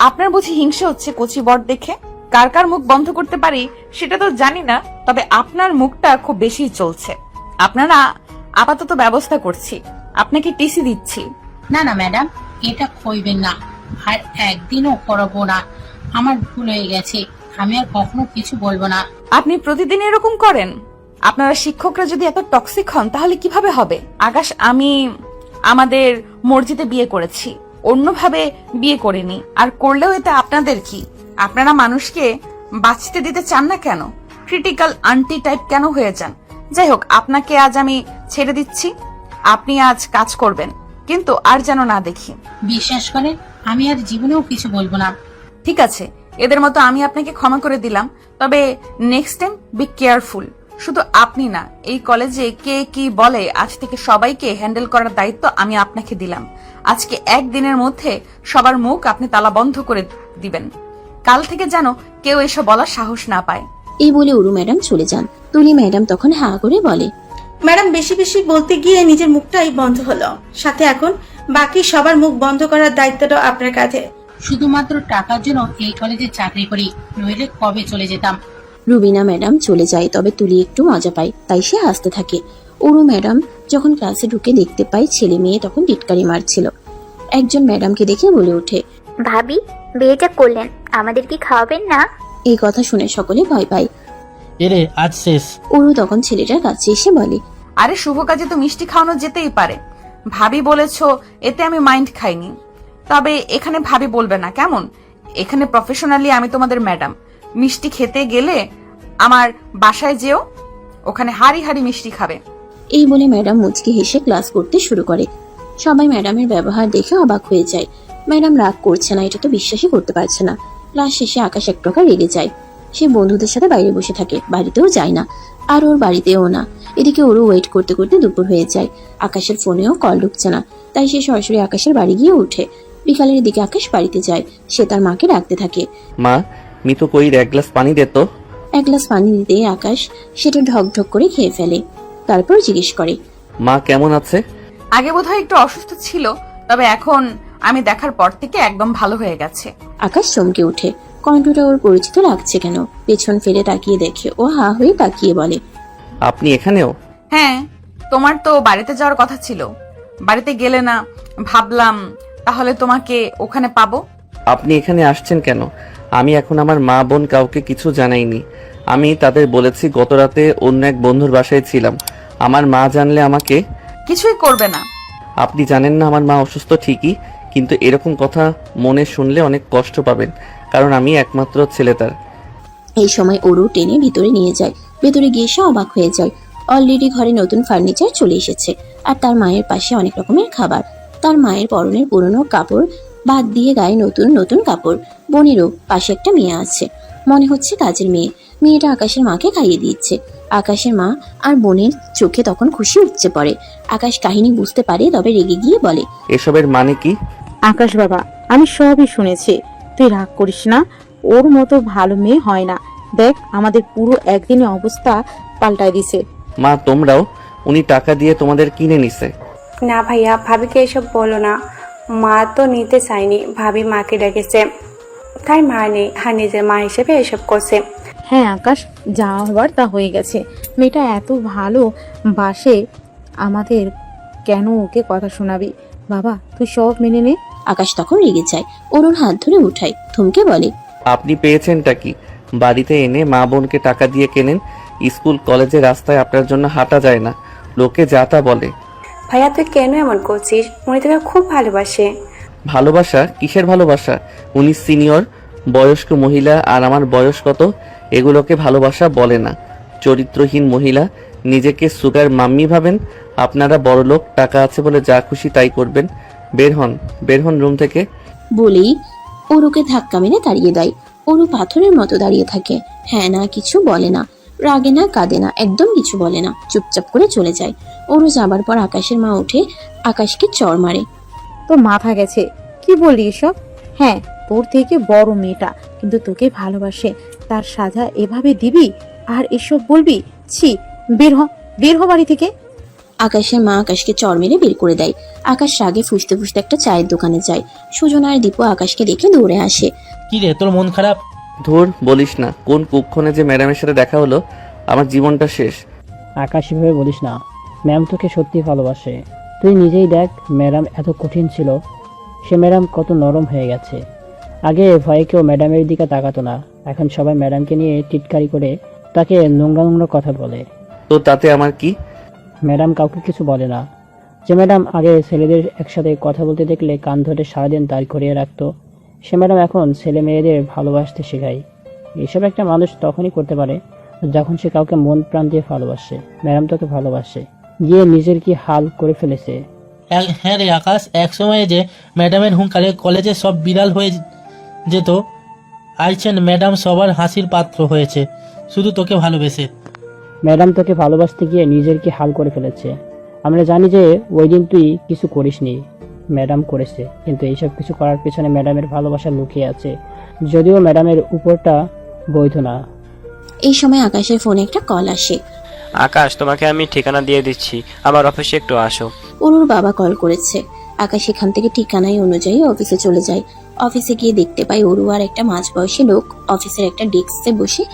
আপনার বুঝি হিংসা হচ্ছে কচি বর দেখে? কার কার মুখ বন্ধ করতে পারি সেটা তো জানি না, তবে আপনার মুখটা খুব বেশি চলছে। আপনারা আপাতত ব্যবস্থা করছি, আপনাকে টিসি দিচ্ছি। না না ম্যাডাম, এটা কইবেন না, আর একদিনও করবো না। আমার ভুল হয়ে গেছে, আমি আর কখনো কিছু বলবো না। আপনি প্রতিদিন এরকম করেন? আপনারা শিক্ষকরা যদি এত টক্সিক হন তাহলে কিভাবে হবে? আকাশ, আমি আমাদের মসজিদে বিয়ে করেছি, অন্যভাবে বিয়ে করিনি। আর করলেও এতে আপনাদের কি? আপনারা মানুষকে বাঁচতে দিতে চান না কেন? ক্রিটিক্যাল আন্টি টাইপ কেন হয়ে যান? যাই হোক, আপনাকে আজ আমি ছেড়ে দিচ্ছি। আপনি আজ কাজ করবেন, কিন্তু আর যেন না দেখি। বিশ্বাস করেন, আমি আর জীবনেও কিছু বলবো না। ঠিক আছে, এদের মতো আমি আপনাকে ক্ষমা করে দিলাম, তবে নেক্সট টাইম বি কেয়ারফুল। শুধু আপনি না, এই কলেজে কে কি বলে আজ থেকে সবাইকে হ্যান্ডেল করার দায়িত্ব আমি আপনাকে দিলাম। আজকে একদিনের মধ্যে সবার মুখ আপনি তালা বন্ধ করে দিবেন। কাল থেকে যেন কেউ এসব বলার সাহস না পায়। এই বলে ওরু ম্যাডাম চলে যান। তুলি ম্যাডাম তখন হা করে বলে, ম্যাডাম বেশি বেশি বলতে গিয়ে নিজের মুখটাই বন্ধ হলো, সাথে এখন বাকি সবার মুখ বন্ধ করার দায়িত্বটা আপনার কাঁধে। শুধুমাত্র টাকার জন্য এই কলেজে চাকরি করি, নইলে কবে চলে যেতাম। রুবিনা ম্যাডাম চলে যায়, তবে তুলি একটু মজা পায়, তাই সে হাসতে থাকে। ওরু ম্যাডাম যখন ক্লাসে ঢুকে দেখতে পায় ছেলে মেয়ে তখন টিটকারি মারছিল। একজন ম্যাডামকে দেখে বলে ওঠে, ভাবি বিয়েটা করলেন, আমাদের কি খাওয়াবেন না? এই কথা শুনে সকলে ভয় পায়। এরে আজ শেষ। ওরু তখন ছেলেটার কাছে এসে বলে, আরে শুভ কাজে তো মিষ্টি খাওয়ানো যেতেই পারে। ভাবি বলেছো, এতে আমি মাইন্ড খাইনি। তবে এখানে ভাবি বলবে না কেমন? এখানে প্রফেশনালি আমি তোমাদের ম্যাডাম। মিষ্টি খেতে গেলে আমার বাসায় যেও, ওখানে হাড়ি হাড়ি মিষ্টি খাবে। এই বলে ম্যাডাম মুচকি হেসে ক্লাস করতে শুরু করে। সবাই ম্যাডামের ব্যবহার দেখে অবাক হয়ে যায়। ম্যাডাম রাগ করছে না, এটা তো বিশ্বাসই করতে পারছে না। ক্লাস শেষে আকাশ এক প্রকার রেগে যায়। সে বন্ধুদের সাথে বাইরে বসে থাকে, বাড়িতেও যায় না, আর ওর বাড়িতেও না। এদিকে ওরও ওয়েট করতে করতে দুপুর হয়ে যায়। আকাশের ফোনেও কল ঢুকছে না, তাই সে সরাসরি আকাশের বাড়ি গিয়ে ওঠে। বিকালের দিকে আকাশ বাড়িতে যায়। সে তার মাকে ডাকতে থাকে, মা মিতু কই, এক গ্লাস পানি দে তো। এক গ্লাস পানি দিতে আকাশ সেটা ঢক ঢক করে খেয়ে ফেলে। তারপর জিজ্ঞেস করে, মা কেমন আছে? আগে বোধহয় একটু অসুস্থ ছিল, তবে এখন আমি দেখার পর থেকে একদম ভালো হয়ে গেছে। আকাশ চমকে ওঠে। কণ্ঠটা ওর পরিচিত লাগছে কেন। পেছন ফিরে তাকিয়ে দেখে ও হা হয়ে তাকিয়ে বলে, আপনি এখানেও? হ্যাঁ, তোমার তো বাড়িতে যাওয়ার কথা ছিল, বাড়িতে গেলে না। ভাবলাম তাহলে তোমাকে ওখানে পাবো। আপনি এখানে আসছেন কেন? আমি এখন আমার মা বোন কাউকে কিছু জানাইনি। আমি তাদের বলেছি গত রাতে অন্য এক বন্ধুর বাসায় ছিলাম। আমার মা জানলে আমাকে কিছুই করবে না। আপনি জানেন না আমার মা অসুস্থ ঠিকই, কিন্তু এরকম কথা মনে শুনলে অনেক কষ্ট পাবেন, কারণ আমি একমাত্র ছেলে তার। এই সময় ওরও টেনে ভিতরে নিয়ে যায়। ভেতরে গিয়ে সে অবাক হয়ে যায়। অলরেডি ঘরে নতুন ফার্নিচার চলে এসেছে, আর তার মায়ের পাশে অনেক রকমের খাবার। তার মায়ের পরনের পুরনো কাপড় বাদ দিয়ে গায়ে নতুন নতুন কাপড়। বোনেরও পাশে একটা মেয়ে আছে, মনে হচ্ছে কাজের মেয়ে। মেয়েটা আকাশের মাকে খাইয়ে দিচ্ছে। আকাশের মা আর বোনের চোখে তখন খুশি উপচে পড়ে। আকাশ কাহিনী বুঝতে পারে, তবে রেগে গিয়ে বলে, এসবের মানে কি? আকাশ বাবা, আমি সবই শুনেছি, তুই রাগ করিস না। ওর মতো ভালো মেয়ে হয় না। দেখ আমাদের পুরো একদিনে অবস্থা পাল্টায় দিছে। মা তোমরাও? উনি টাকা দিয়ে তোমাদের কিনে নিছে? না ভাইয়া, ভাবিকে এসব বলো না। মা তো নিতে চায়নি, ভাবি মাকে ডেকেছে, তাই মা নেই, আর নিজের মা হিসেবে এসব করছে। হ্যাঁ আকাশ, যা হবার তা হয়ে গেছে। মেয়েটা এত ভালো বাসে আমাদের, কেন ওকে কথা শোনাবি? বাবা তুই সব মেনে নে। আকাশ তখন রেগে যায়। ওর হাত ধরে উঠায়, থমকে বলে, আপনি পেয়েছেনটা কি? বাড়িতে এনে মা বোনকে টাকা দিয়ে কেনেন। স্কুল কলেজে রাস্তায় আপনার জন্য হাঁটা যায় না, লোকে যা তা বলে। ভাইয়া তুই কেন এমন করছিস? উনি তোকে খুব ভালোবাসে। ভালোবাসা? কিসের ভালোবাসা? উনি সিনিয়র বয়স্ক মহিলা, আর আমার বয়স কত? এগুলোকে ভালোবাসা বলে না। চরিত্রহীন মহিলা, নিজেকে সুগার মাম্মি ভাবেন। আপনারা বড়লোক, টাকা আছে বলে যা খুশি তাই করবেন। বের হন, বের হন রুম থেকে। বলেই ওরুকে ধাক্কা মেরে তাড়িয়ে দেয়। ওরু পাথরের মতো দাঁড়িয়ে থাকে। হ্যাঁ না কিছু বলে না, রাগে না, কাঁদে না, একদম কিছু বলে না, চুপচাপ করে চলে যায়। ওরু যাবার পর আকাশের মা উঠে আকাশকে চড় মারে। তো মাথা গেছে, কি বলি এসব? হ্যাঁ তোর থেকে বড় মেয়েটা, কিন্তু তোকে ভালোবাসে, তার সাজা এভাবে দিবি আর এসব বলবি? ছি, বের হ, বের হ বাড়ি থেকে। আকাশের মা আকাশকে চড় মেরে বের করে দেয়। আকাশ রাগে ফুসতে ফুসতে একটা চায়ের দোকানে যায়। সুজন আর দীপু আকাশকে দেখে দৌড়ে আসে। কি রে, তোর মন খারাপ? ধুর, বলিস না, কোন কুক্ষণে যে ম্যাডামের সাথে দেখা হলো, আমার জীবনটা শেষ। আকাশ এভাবে বলিস না, ম্যাম তোকে সত্যি ভালোবাসে। তুই নিজেই দেখ, ম্যাডাম এত কঠিন ছিল, সে ম্যাডাম কত নরম হয়ে গেছে। আগে ভয়ে কেউ ম্যাডামের দিকে তাকাতো না, এখন সবাই ম্যাডামকে নিয়ে টিটকারি করে তাকে নোংরা নোংরা কথা বলে। তো তাতে আমার কি? ম্যাডাম কাউকে কিছু বলে না। যে ম্যাডাম আগে ছেলেদের একসাথে কথা বলতে দেখলে কান ধরে সারাদিন দাঁড় করিয়ে রাখতো, সে ম্যাডাম এখন ছেলে মেয়েদের ভালোবাসতে শেখায়। এসব একটা মানুষ তখনই করতে পারে যখন সে কাউকে মন প্রাণ দিয়ে ভালোবাসে। ম্যাডাম তোকে ভালোবাসে, গিয়ে নিজের কি হাল করে ফেলেছে। হ্যাঁ রে আকাশ, এক সময় যে ম্যাডামের হুঙ্কারে কলেজে সব বিড়াল হয়ে যেত, আইছেন ম্যাডাম সবার হাসির পাত্র হয়েছে, শুধু তোকে ভালোবেসে। ম্যাডাম তোকে ভালোবাসতে গিয়ে নিজের কি হাল করে ফেলেছে। আমরা জানি যে ওই দিন তুই কিছু করিসনি, ম্যাডাম করেছে, কিন্তু এইসব কিছু করার পেছনে ম্যাডামের ভালোবাসা লুকিয়ে আছে, যদিও ম্যাডামের উপরটা বৈধ না। এই সময় আকাশের ফোনে একটা কল আসে। আকাশ, তোমাকে আমি ঠিকানা দিয়ে দিচ্ছি, আমার অফিসে একটু আসো। ওর বাবা কল করেছে। আকাশ এখান থেকে ঠিকানায় অনুযায়ী অফিসে চলে যায়। অফিসে গিয়ে দেখতে পায় ওরু আর একটা মাঝবয়সী লোক অফিসের একটা ডেস্কে বসে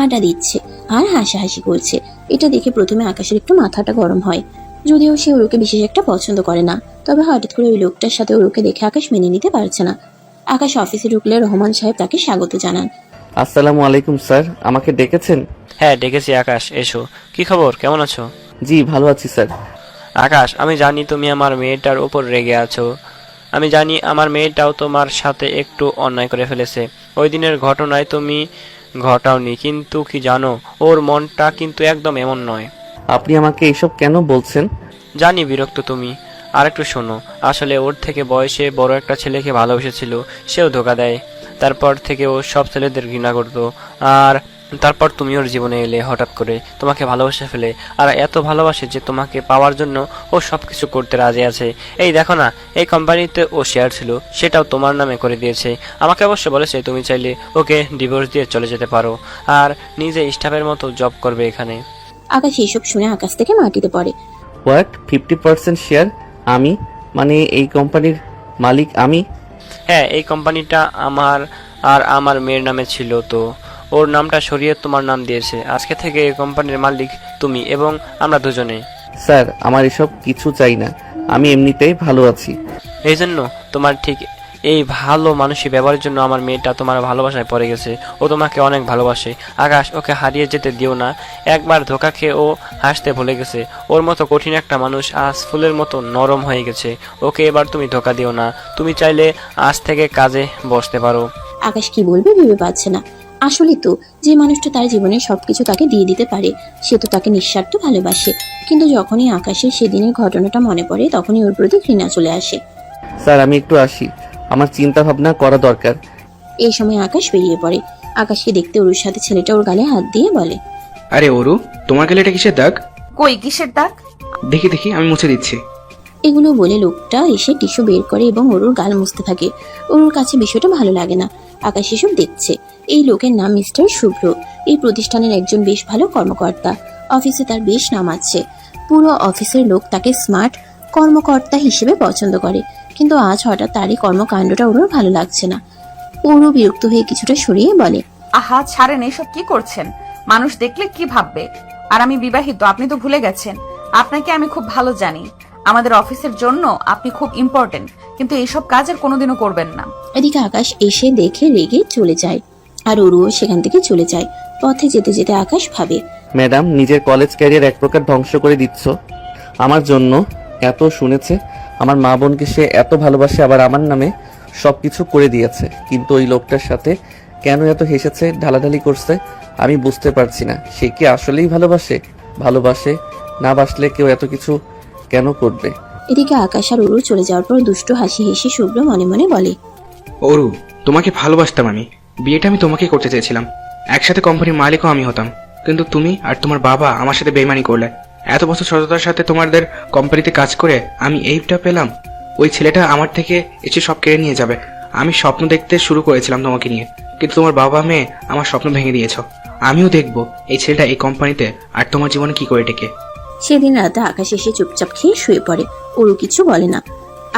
আড্ডা দিচ্ছে আর হাসাহাসি করছে। এটা দেখে প্রথমে আকাশের একটু মাথাটা গরম হয়। যদিও সে ওরুকে বিশেষ একটা পছন্দ করে না, তবে হঠাৎ করে ওই লোকটার সাথে ওরুকে দেখে আকাশ মেনে নিতে পারছে না। আকাশ অফিসে ঢুকলে রহমান সাহেব তাকে স্বাগত জানান। আসসালামু আলাইকুম স্যার, আমাকে ডেকেছেন? হ্যাঁ ডেকেছি আকাশ, এসো। কি খবর, কেমন আছো? জি ভালো আছি স্যার। আকাশ, আমি জানি তুমি আমার মেয়েটার উপর রেগে আছো। আমি জানি আমার মেয়েটাও তোমার সাথে একটু অন্যায় করে ফেলেছে। ওই দিনের ঘটনায় তুমি ঘটাওনি, কিন্তু কি জানো, ওর মনটা কিন্তু একদম এমন নয়। আপনি আমাকে এইসব কেন বলছেন? জানি বিরক্ত তুমি, আর একটু শোনো। আসলে ওর থেকে বয়সে বড় একটা ছেলেকে ভালোবেসেছিল, সেও ধোকা দেয়। তারপর থেকে ও সব ছেলেদের ঘৃণা করতো। আর তারপর তুমি ওর জীবনে এলে হঠাৎ করে, তোমাকে ভালোবাসে ফেলে। আর এত ভালোবাসে যে তোমাকে পাওয়ার জন্য ও সবকিছু করতে রাজি আছে। এই দেখো না, এই কোম্পানিতে ও শেয়ার ছিল, সেটাও তোমার নামে করে দিয়েছে। আমাকে অবশ্য বলেছে তুমি চাইলে ওকে ডিভোর্স দিয়ে চলে যেতে পারো, আর নিজে স্টাফের মতো জব করবে এখানে। আকাশ এইসব শুনে আকাশ থেকে মাটিতে পড়ে। হোয়াট, 50% শেয়ার আমি? মানে এই কোম্পানির মালিক আমি? হ্যাঁ, এই কোম্পানিটা আমার আর আমার মেয়ের নামে ছিল, তো ওর নামটা সরিয়ে তোমার নাম দিয়েছে। আজকে থেকে এই কোম্পানির মালিক তুমি এবং আমরা দুজনে। স্যার আমার এসব কিছু চাই না, আমি এমনিতেই ভালো আছি। এই জন্য তোমার ঠিক এই ভালো মানুষই ব্যবহারের জন্য আমার মেয়েটা তোমার ভালোবাসায় পড়ে গেছে। ও তোমাকে অনেক ভালোবাসে আকাশ, ওকে হারিয়ে যেতে দিও না। একবার ধোকা খেয়ে ও হাসতে ভুলে গেছে। ওর মতো কঠিন একটা মানুষ আজ ফুলের মতো নরম হয়ে গেছে। ওকে এবার তুমি ধোকা দিও না। তুমি চাইলে আজ থেকে কাজে বসতে পারো। আকাশ কি বলবে ভেবে পাচ্ছে না। আসলে তো যে মানুষটা তার জীবনের সবকিছু তাকে দিয়ে দিতে পারে, সে তো তাকে নিঃস্বার্থ ভালোবাসে। কিন্তু যখনই আকাশের সেদিনের ঘটনাটা মনে পড়ে, তখনই ওর প্রতি ঘৃণা চলে আসে। স্যার আমি একটু আসি, আমার চিন্তা ভাবনা করা দরকার। এই সময় আকাশ বেরিয়ে পড়ে। আকাশকে দেখতে ওর সাথে ছেলেটা ওর গালে হাত দিয়ে বলে, আরে ওরু, তোমার গালে এটা কিসের দাগ? কই কিসের দাগ? দেখি দেখি, আমি মুছে দিচ্ছি। এগুলো বলে লোকটা এসে টিস্যু বের করে এবং ওর গাল মুছতে থাকে। ওর কাছে বিষয়টা ভালো লাগে না। আকাশ এসব দেখছে। এই লোকের নাম মিস্টার শুভ্র। এই প্রতিষ্ঠানের একজন বেশ ভালো কর্মকর্তা। অফিসে তার বেশ নাম আছে। পুরো অফিসের লোক তাকে স্মার্ট কর্মকর্তা হিসেবে পছন্দ করে। কিন্তু আজ হঠাৎ তার এই কর্মকাণ্ডটা ওর ভালো লাগছে না। ওরও বিরক্ত হয়ে কিছুটা সরিয়ে বলে, আহা ছাড়েন, এসব কি করছেন? মানুষ দেখলে কি ভাববে? আর আমি বিবাহিত, আপনি তো ভুলে গেছেন। আপনাকে আমি খুব ভালো জানি। আমাদের অফিসের জন্য আপনি খুব ইম্পর্টেন্ট, কিন্তু এইসব কাজ আর কোনোদিনও করবেন না। এদিকে আকাশ এসে দেখে রেগে চলে যায়, আর ওরও সেখান থেকে চলে যায়। পথে যেতে যেতে আকাশ ভাবে, ম্যাডাম নিজের কলেজ ক্যারিয়ার এক প্রকার ধ্বংস করে দিচ্ছ। আমার জন্য এত শুনেছে, আমার মা বোনকে সে এত ভালোবাসে, আবার আমার নামে সবকিছু করে দিয়েছে। কিন্তু ওই লোকটার সাথে কেন এত হেসেছে, ঢালাঢালি করছে, আমি বুঝতে পারছি না। সে কি আসলেই ভালোবাসে না বাসলে কেউ এত কিছু কেন করবে? এদিকে আকাশ আর ওরু চলে যাওয়ার পর দুষ্টু হাসি হেসে শুভ্র মনে মনে বলে, ওরু, তোমাকে ভালোবাসতাম আমি। বিয়েটা আমি তোমাকে করতে চেয়েছিলাম, একসাথে কোম্পানির মালিকও আমি হতাম। কিন্তু তুমি আর তোমার বাবা আমার সাথে বেইমানি করলে। এত বছর সততার সাথে তোমাদের কোম্পানিতে কাজ করে আমি এইটা পেলাম। ওই ছেলেটা আমার থেকে এসে সব কেড়ে নিয়ে যাবে। আমি স্বপ্ন দেখতে শুরু করেছিলাম তোমাকে নিয়ে, কিন্তু তোমার বাবা মেয়ে আমার স্বপ্ন ভেঙে দিয়েছ। আমিও দেখবো এই ছেলেটা এই কোম্পানিতে আর তোমার জীবনে কি করে টেকে। সেদিন রাতে আকাশ এসে চুপচাপ খেয়ে শুয়ে পড়ে। ওরু কিছু বলে না।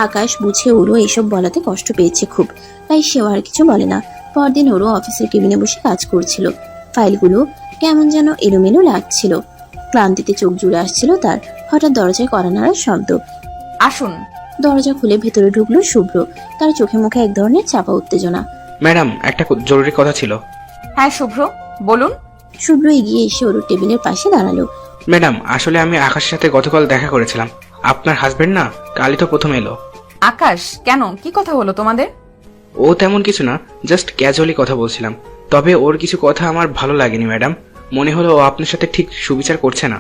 আকাশ বুঝে ওরু এসব বলাতে কষ্ট পেয়েছে খুব, তাই সেও আর কিছু বলে না। পরদিন ওরু অফিসের কেবিনে বসে কাজ করছিল। ফাইলগুলো কেমন যেন এলোমেলো লাগছিল। ক্লান্তিতে চোখ জুড়ে আসছিল তার। হঠাৎ দরজায় কড়া নাড়ার শব্দ। আসুন। দরজা খুলে ভেতরে ঢুকলো শুভ্র। তার চোখে মুখে এক ধরনের চাপা উত্তেজনা। ম্যাডাম, একটা জরুরি কথা ছিল। হ্যাঁ শুভ্র, বলুন। শুভ্র এগিয়ে এসে ওর টেবিলের পাশে দাঁড়ালো। ম্যাডাম, আসলে আমি আকাশের সাথে গতকাল দেখা করেছিলাম। আপনার হাজবেন্ড না কালই তো প্রথম এলো। আকাশ, কেন, কি কথা হলো তোমাদের? ও তেমন কিছু না, জাস্ট ক্যাজুয়ালি কথা বলছিলাম। তবে ওর কিছু কথা আমার ভালো লাগেনি ম্যাডাম। মনে হলো ও আপনার সাথে ঠিক সুবিচার করছে না।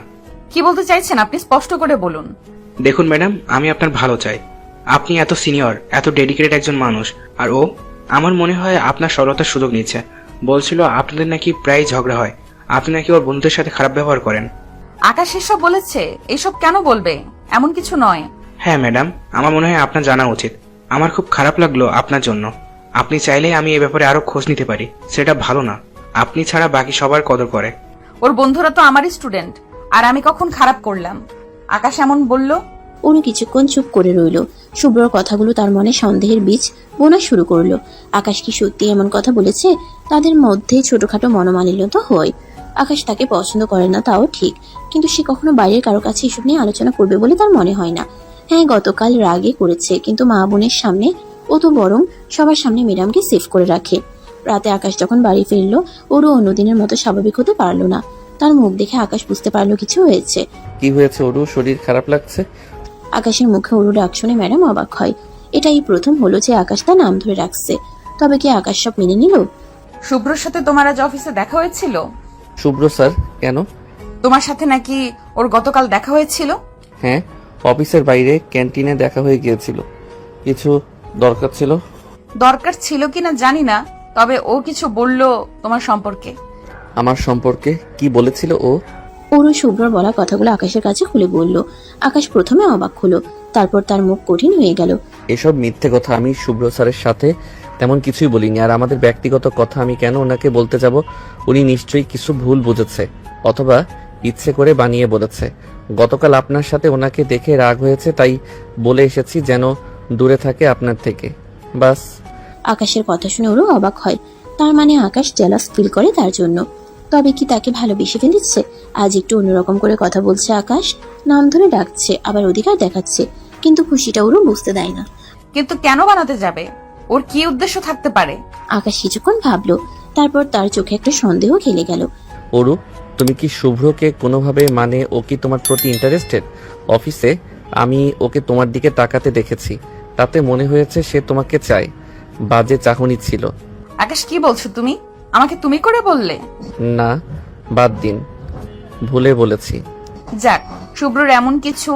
কি বলতে চাইছেন আপনি, স্পষ্ট করে বলুন। দেখুন ম্যাডাম, আমি আপনার ভালো চাই। আপনি এত সিনিয়র, এত ডেডিকেটেড একজন মানুষ, আর ও আমার মনে হয় আপনার সরলতার সুযোগ নিচ্ছে। বলছিল আপনাদের নাকি প্রায় ঝগড়া হয়, আপনি নাকি ওর বন্ধুদের সাথে খারাপ ব্যবহার করেন। আকাশ এসব বলেছে? এসব কেন বলবে? এমন কিছু নয়। হ্যাঁ ম্যাডাম, আমার মনে হয় আপনার জানা উচিত। আমার খুব খারাপ লাগলো আপনার জন্য। আপনি চাইলে আমি এ ব্যাপারে আরো খোঁজ নিতে পারি। সেটা ভালো না, আপনি ছাড়া বাকি সবার কদর করে। ওর বন্ধুরা তো আমারই স্টুডেন্ট, আর আমি কখন খারাপ করলাম? আকাশ এমন বলল। উনি কিছুক্ষণ চুপ করে রইল। শুভ্রর কথাগুলো তার মনে সন্দেহের বীজ বোনা শুরু করলো। আকাশ কি সত্যি এমন কথা বলেছে? তাদের মধ্যে ছোটখাটো মনোমালিন্য তো হয়। আকাশ তাকে পছন্দ করে না তাও ঠিক, কিন্তু সে কখনো বাইরের কারো কাছে এসব নিয়ে আলোচনা করবে বলে তার মনে হয় না। হ্যাঁ, গতকাল রাগে করেছে, কিন্তু মা বোনের সামনে ও তো বরং সবার সামনে ম্যাডামকে সেভ করে রাখে। রাতে আকাশ যখন বাড়ি ফিরলো, ওরও অন্যদিনের মতো স্বাভাবিক হতে পারলো না। তার মুখ দেখে আকাশ বুঝতে পারলো কিছু হয়েছে। কি হয়েছে ওরু, শরীর খারাপ লাগছে? আকাশের মুখে ওরু ডাক শুনে ম্যাডাম অবাক হয়। এটাই প্রথম হলো যে আকাশ তার নাম ধরে রাখছে। তবে কি আকাশ সব মেনে নিল? শুভ্রর সাথে তোমার আজ অফিসে দেখা হয়েছিল? শুভ্র স্যার? কেন? তোমার সাথে নাকি ওর গতকাল দেখা হয়েছিল? হ্যাঁ, অফিসের বাইরে ক্যান্টিনে দেখা হয়ে গিয়েছিল, কিছু দরকার ছিল। দরকার ছিল কিনা জানি না, তবে ও কিছু বলল তোমার সম্পর্কে। আমার সম্পর্কে কি বলেছিল ও? ওরও শুভ্রর বলা কথাগুলো আকাশের কাছে খুলে বলল। আকাশ প্রথমে অবাক হলো, তারপর তার মুখ কঠিন হয়ে গেল। এসব মিথ্যে কথা, আমি শুভ্র স্যারের সাথে তেমন কিছুই বলিনি। আর আমাদের ব্যক্তিগত কথা আমি কেন ওনাকে বলতে যাব? উনি নিশ্চয়ই কিছু ভুল বুঝেছে, অথবা ইচ্ছে করে বানিয়ে বলেছে। গতকাল আপনার সাথে ওনাকে দেখে রাগ হয়েছে, তাই বলে এসেছি যেন দূরে থাকে আপনার থেকে, বাস। আকাশের কথা শুনে ওরও অবাক হয়। তার মানে আকাশ জেলাস ফিল করে তার জন্য। তবে কি তাকে ভালোবেসে ফেলেছে? আজ একটু অন্যরকম করে কথা বলছে আকাশ, নাম ধরে ডাকছে, আবার অধিকার দেখাচ্ছে, কিন্তু খুশিটা ওরও বুঝতে দেয় না। কিন্তু কেন বানাতে যাবে? ওর কি উদ্দেশ্য থাকতে পারে? আকাশ কিছুক্ষণ ভাবলো, তারপর তার চোখে একটা সন্দেহ খেলে গেল। ওরু, তুমি কি শুভ্রকে কোনোভাবে, মানে ও কি তোমার প্রতি ইন্টারেস্টেড? অফিসে আমি ওকে তোমার দিকে তাকাতে দেখেছি, তাতে মনে হয়েছে সে তোমাকে চায়। বাজে চাহনি ছিল। আকাশ, কি বলছো তুমি? আমাকে তুমি করে বললে? না, বাদ দিন, ভুলে বলেছি। যাক, শুভ্রর এমন কিছু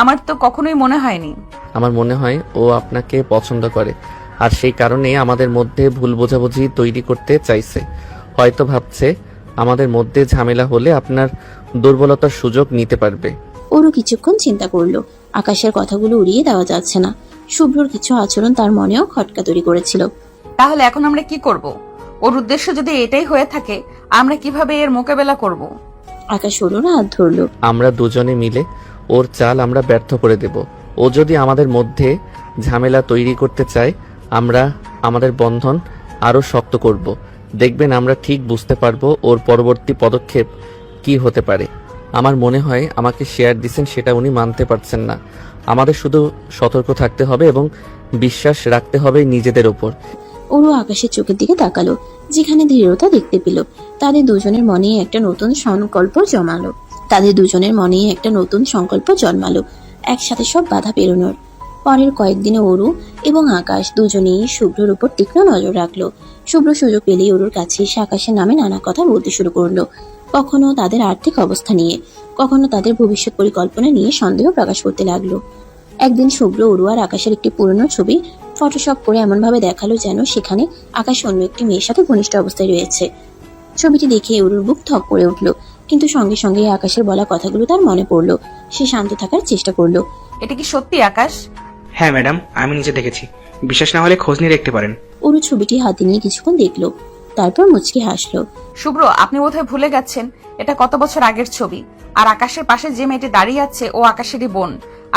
আমার তো কখনোই মনে হয়নি। আমার মনে হয় ও আপনাকে পছন্দ করে, আর সেই কারণে আমাদের মধ্যে ভুল বোঝাবুঝি তৈরি করতে চাইছে। হয়তো ভাবছে আমাদের মধ্যে ঝামেলা হলে আপনার দুর্বলতার সুযোগ নিতে পারবে। ওরও কিছুক্ষণ চিন্তা করলো। আকাশের কথাগুলো উড়িয়ে দেওয়া যাচ্ছে না। শুভ্রর কিছু আচরণ তার মনেও খটকা তৈরি করেছিল। তাহলে এখন আমরা কি করব? ওর উদ্দেশ্য যদি এটাই হয়ে থাকে, আমরা কিভাবে এর মোকাবেলা করব? আকাশ ওর হাত ধরলো। আমরা দুজনে মিলে ওর চাল আমরা ব্যর্থ করে দেব। ও যদি আমাদের মধ্যে ঝামেলা তৈরি করতে চায়, আমরা আমাদের বন্ধন আরো শক্ত করব। দেখবেন আমরা ঠিক বুঝতে পারবো ওর পরবর্তী পদক্ষেপ কি হতে পারে। আমার মনে হয় আমাকে শেয়ার দিচ্ছেন সেটা উনি মানতে পারছেন না। আমাদের শুধু সতর্ক থাকতে হবে এবং বিশ্বাস রাখতে হবে নিজেদের উপর। ওরও আকাশের চোখের দিকে তাকালো, যেখানে দৃঢ়তা দেখতে পেল। তাদের দুজনের মনেই একটা নতুন সংকল্প জন্মালো, একসাথে সব বাধা পেরোনোর। পরের কয়েকদিনে অরু এবং আকাশ দুজনেই শুভ্রর উপর তীক্ষ্ণ নজর রাখলো। শুভ্র সুযোগ পেলেই অরুর কাছে এসে আকাশের নামে নানা কথা বলতে শুরু করলো। কখনো তাদের আর্থিক অবস্থা নিয়ে, কখনো তাদের ভবিষ্যৎ পরিকল্পনা নিয়ে সন্দেহ প্রকাশ করতে লাগলো। একদিন শুভ্র অরু আর আকাশের একটি পুরনো ছবি ফটোশপ করে এমনভাবে দেখালো যেন সেখানে আকাশ অন্য একটি মেয়ের সাথে ঘনিষ্ঠ অবস্থায় রয়েছে। ছবিটি দেখে অরুর বুক থক করে উঠলো, কিন্তু সঙ্গে সঙ্গে আকাশের বলা কথাগুলো তার মনে পড়লো। সে শান্ত থাকার চেষ্টা করলো। এটা কি সত্যি আকাশ? হ্যাঁ ম্যাডাম, আমি নিজে দেখেছি, বিশ্বাস না হলে খোঁজ নিয়ে দেখতে পারেন। অরু ছবিটি হাতে নিয়ে কিছুক্ষণ দেখলো, তারপর মুচকি হাসলো। শুভ্র, আপনি বোধহয় ভুলে গেছেন এটা কত বছর আগের ছবি। আর আকাশের পাশে যে মেয়েটি দাঁড়িয়ে আছে ও আকাশেরই বোন।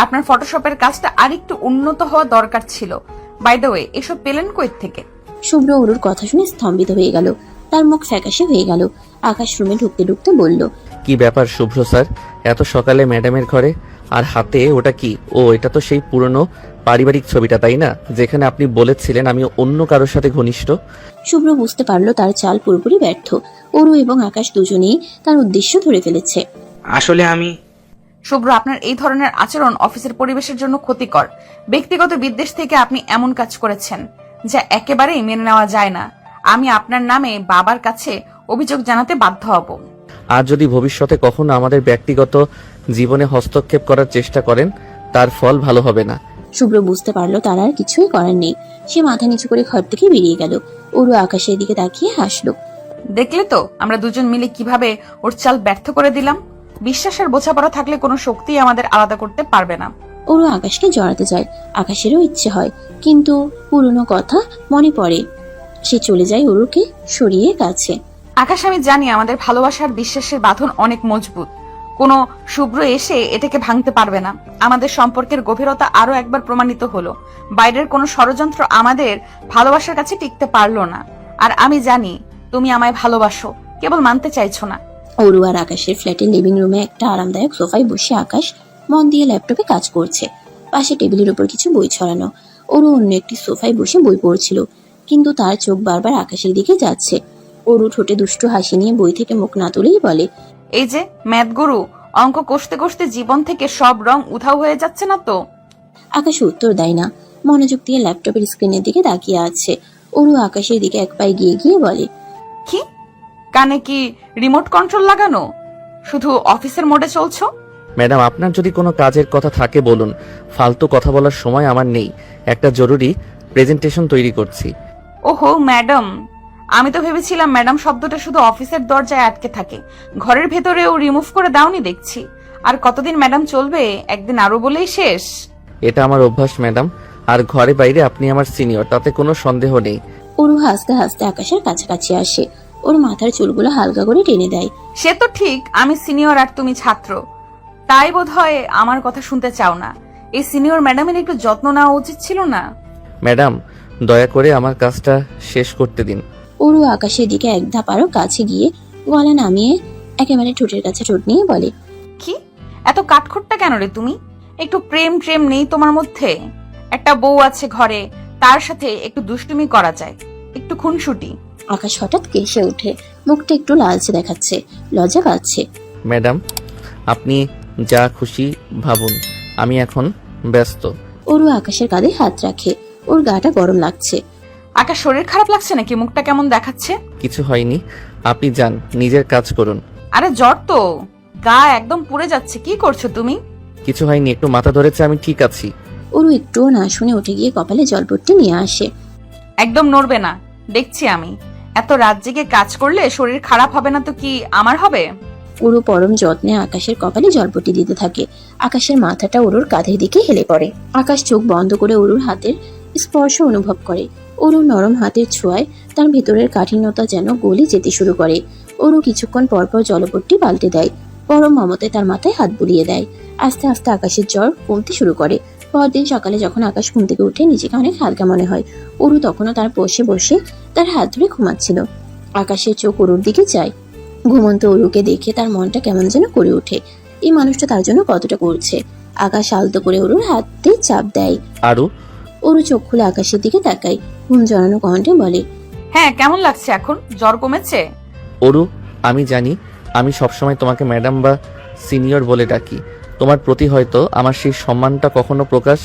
আপনার ফটোশপের কাজটা আরেকটু উন্নত হওয়া দরকার ছিল। বাই দ্য ওয়ে, এসব পেলেন কই থেকে? শুভ্র অরুর কথা শুনে স্তম্ভিত হয়ে গেল, তার মুখ ফ্যাকাশে হয়ে গেল। আকাশ রুমে ঢুকতে ঢুকতে বলল, কি ব্যাপার শুভ্র স্যার, এত সকালে ম্যাডামের ঘরে? আর হাতে ওটা কি? ও, এটা তো সেই পুরনো পারিবারিক ছবিটা, তাই না, যেখানে আপনি বলেছিলেন আমি অন্য কারোর সাথে ঘনিষ্ঠ? শুভ্র বুঝতে পারলো তার চাল পুরোপুরি ব্যর্থ। অরু এবং আকাশ দুজনেই তার উদ্দেশ্য ধরে ফেলেছে। আসলে আমি শুভ্র, আপনার এই ধরনের আচরণ অফিসের পরিবেশের জন্য ক্ষতিকর। ব্যক্তিগত বিদ্বেষ থেকে আপনি এমন কাজ করেছেন যা একেবারেই মেনে নেওয়া যায় না। আমি আপনার নামে বাবার কাছে অভিযোগ জানাতে বাধ্য হব। আর যদি ভবিষ্যতে কখনো আমাদের ব্যক্তিগত জীবনে হস্তক্ষেপ করার চেষ্টা করেন, তার ফল ভালো হবে না। শুভ্র বুঝতে পারলো তার আর কিছুই করার নেই। সে মাথা নিচু করে ঘর থেকে বেরিয়ে গেল। অরু আকাশের দিকে তাকিয়ে হাসলো। দেখলে তো আমরা দুজন মিলে কিভাবে ওর চাল ব্যর্থ করে দিলাম। বিশ্বাসের বোঝাপড়া থাকলে কোনো শক্তি আমাদের আলাদা করতে পারবে না। ওরও আকাশকে জড়াতে যায়, আকাশেরও ইচ্ছে হয়, কিন্তু পুরনো কথা মনে পড়ে। সে চলে যায় অরুকে সরিয়ে কাছে। আকাশ, আমি জানি আমাদের ভালোবাসার বিশ্বাসের বাঁধন অনেক মজবুত। কোনো শুভ্র এসে এটাকে ভাঙতে পারবে না। আমাদের সম্পর্কের গভীরতা আরো একবার প্রমাণিত হলো। বাইরের কোনো ষড়যন্ত্র আমাদের ভালোবাসার কাছে টিকতে পারলো না। আর আমি জানি তুমি আমায় ভালোবাসো, কেবল মানতে চাইছো না। অরু আর আকাশের ফ্ল্যাটের লিভিং রুমে একটা আরামদায়ক সোফায় বসে আকাশ মন দিয়ে ল্যাপটপে কাজ করছে। পাশে টেবিলের উপর কিছু বই ছড়ানো। অরু অন্য একটি সোফায় বসে বই পড়ছিল, কিন্তু তার চোখ বারবার আকাশের দিকে যাচ্ছে। অরু ঠোঁটে দুষ্টু হাসি নিয়ে বই থেকে মুখ না তুলেই বলে, এই যে ম্যাথ গুরু, অঙ্ক কষতে কষতে জীবন থেকে সব রং উধাও হয়ে যাচ্ছে না তো? আকাশ উত্তর দেয় না, মনোযোগ দিয়ে ল্যাপটপের স্ক্রিনের দিকে তাকিয়ে আছে। অরু আকাশের দিকে এক পায়ে গিয়ে গিয়ে বলে, কি কানে কি রিমোট কন্ট্রোল লাগানো? শুধু অফিসের মোডে চলছো? ম্যাডাম, আপনার যদি কোনো কাজের কথা থাকে বলুন, ফালতু কথা বলার সময় আমার নেই। একটা জরুরি প্রেজেন্টেশন তৈরি করছি। ওহো ম্যাডাম, আমি তো ভেবেছিলাম ম্যাডাম শব্দটা শুধু অফিসের দরজায় আটকে থাকে, ঘরের ভেতরেও রিমুভ করে দাওনি দেখছি। আর কতদিন ম্যাডাম চলবে? একদিন আরো বলেই শেষ। এটা আমার অভ্যাস ম্যাডাম, আর ঘরে বাইরে আপনি আমার সিনিয়র, তাতে কোনো সন্দেহ নেই। অরু হাসতে হাসতে আকাশের কাছাকাছি আসে, ওর মাথার চুলগুলো হালকা করে টেনে দেয়। সে তো ঠিক, আমি সিনিয়র আর তুমি ছাত্র, তাই বোধহয় আমার কথা শুনতে চাও না। এই সিনিয়র ম্যাডামের একটু যত্ন নেওয়া উচিত ছিল না? ম্যাডাম, দয়া করে আমার কাজটা শেষ করতে দিন। অরু আকাশের দিকে এক ধাপ আরো কাছে গিয়ে গলা নামিয়ে একেবারে ঠোঁটের কাছে ঠোঁট নিয়ে বলে, কি এত কাঠখোট্টা কেন রে তুমি? একটু প্রেম ট্রেম নেই তোমার মধ্যে? একটা বউ আছে ঘরে, তার সাথে একটু দুষ্টুমি করা যায়, একটু খুনসুটি। আকাশ হঠাৎ কেসে ওঠে, মুখটা একটু লালচে দেখাচ্ছে, লজ্জা পাচ্ছে। ম্যাডাম, আপনি যা খুশি ভাবুন, আমি এখন ব্যস্ত। অরু আকাশের কাঁধে হাত রাখে, ওর গাটা গরম লাগছে। আকাশ শরীর খারাপ লাগছে নাকি? মুখটা কেমন দেখাচ্ছে? কিছু হয়নি, আপনি যান, নিজের কাজ করুন। আরে জ্বর তো, গা একদম পুড়ে যাচ্ছে। কি করছো তুমি? কিছু হয়নি, একটু মাথা ধরেছে, আমি ঠিক আছি। অরু একটুও না শুনে উঠে গিয়ে কপালে জলপট্টি নিয়ে আসে। একদম নড়বে না, দেখছি আমি। এত রাত জেগে কাজ করলে শরীর খারাপ হবে না তো কি আমার হবে? অরু পরম যত্নে আকাশের কপালে জলপট্টি দিতে থাকে। আকাশের মাথাটা অরুর কাঁধের দিকে হেলে পড়ে। আকাশ চোখ বন্ধ করে অরুর হাতের স্পর্শ অনুভব করে। অরুর নরম হাতের ছোঁয়ায় তার ভেতরের কাঠিন্যতা যেন গলে যেতে শুরু করে। অরু কিছুক্ষণ পরপর জলপট্টি পাল্টে দেয়, পরম মমতায় তার মাথায় হাত বুলিয়ে দেয়। আস্তে আস্তে আকাশের জ্বর কমতে শুরু করে। পরদিন সকালে যখন আকাশ ঘুম থেকে উঠে নিজেকে অনেক হালকা মনে হয়। অরু তখনও তার বসে বসে তার হাত ধরে ঘুমাচ্ছিল। আকাশের চোখ অরুর দিকে যায়। ঘুমন্ত অরুকে দেখে তার মনটা কেমন যেন করে ওঠে। এই মানুষটা তার জন্য কতটা করছে। আকাশ আলতো করে অরুর হাতে চাপ দেয়। আরু? অরু চোখ খুলে আকাশের দিকে তাকায়, ঘুম জড়ানো কণ্ঠে বলে, হ্যাঁ কেমন লাগছে এখন? জ্বর কমেছে? অরু, আমি জানি আমি সবসময় তোমাকে ম্যাডাম বা সিনিয়র বলে ডাকি। তোমার প্রতি হয়তো আমার সেই সম্মানটা কখনো প্রকাশ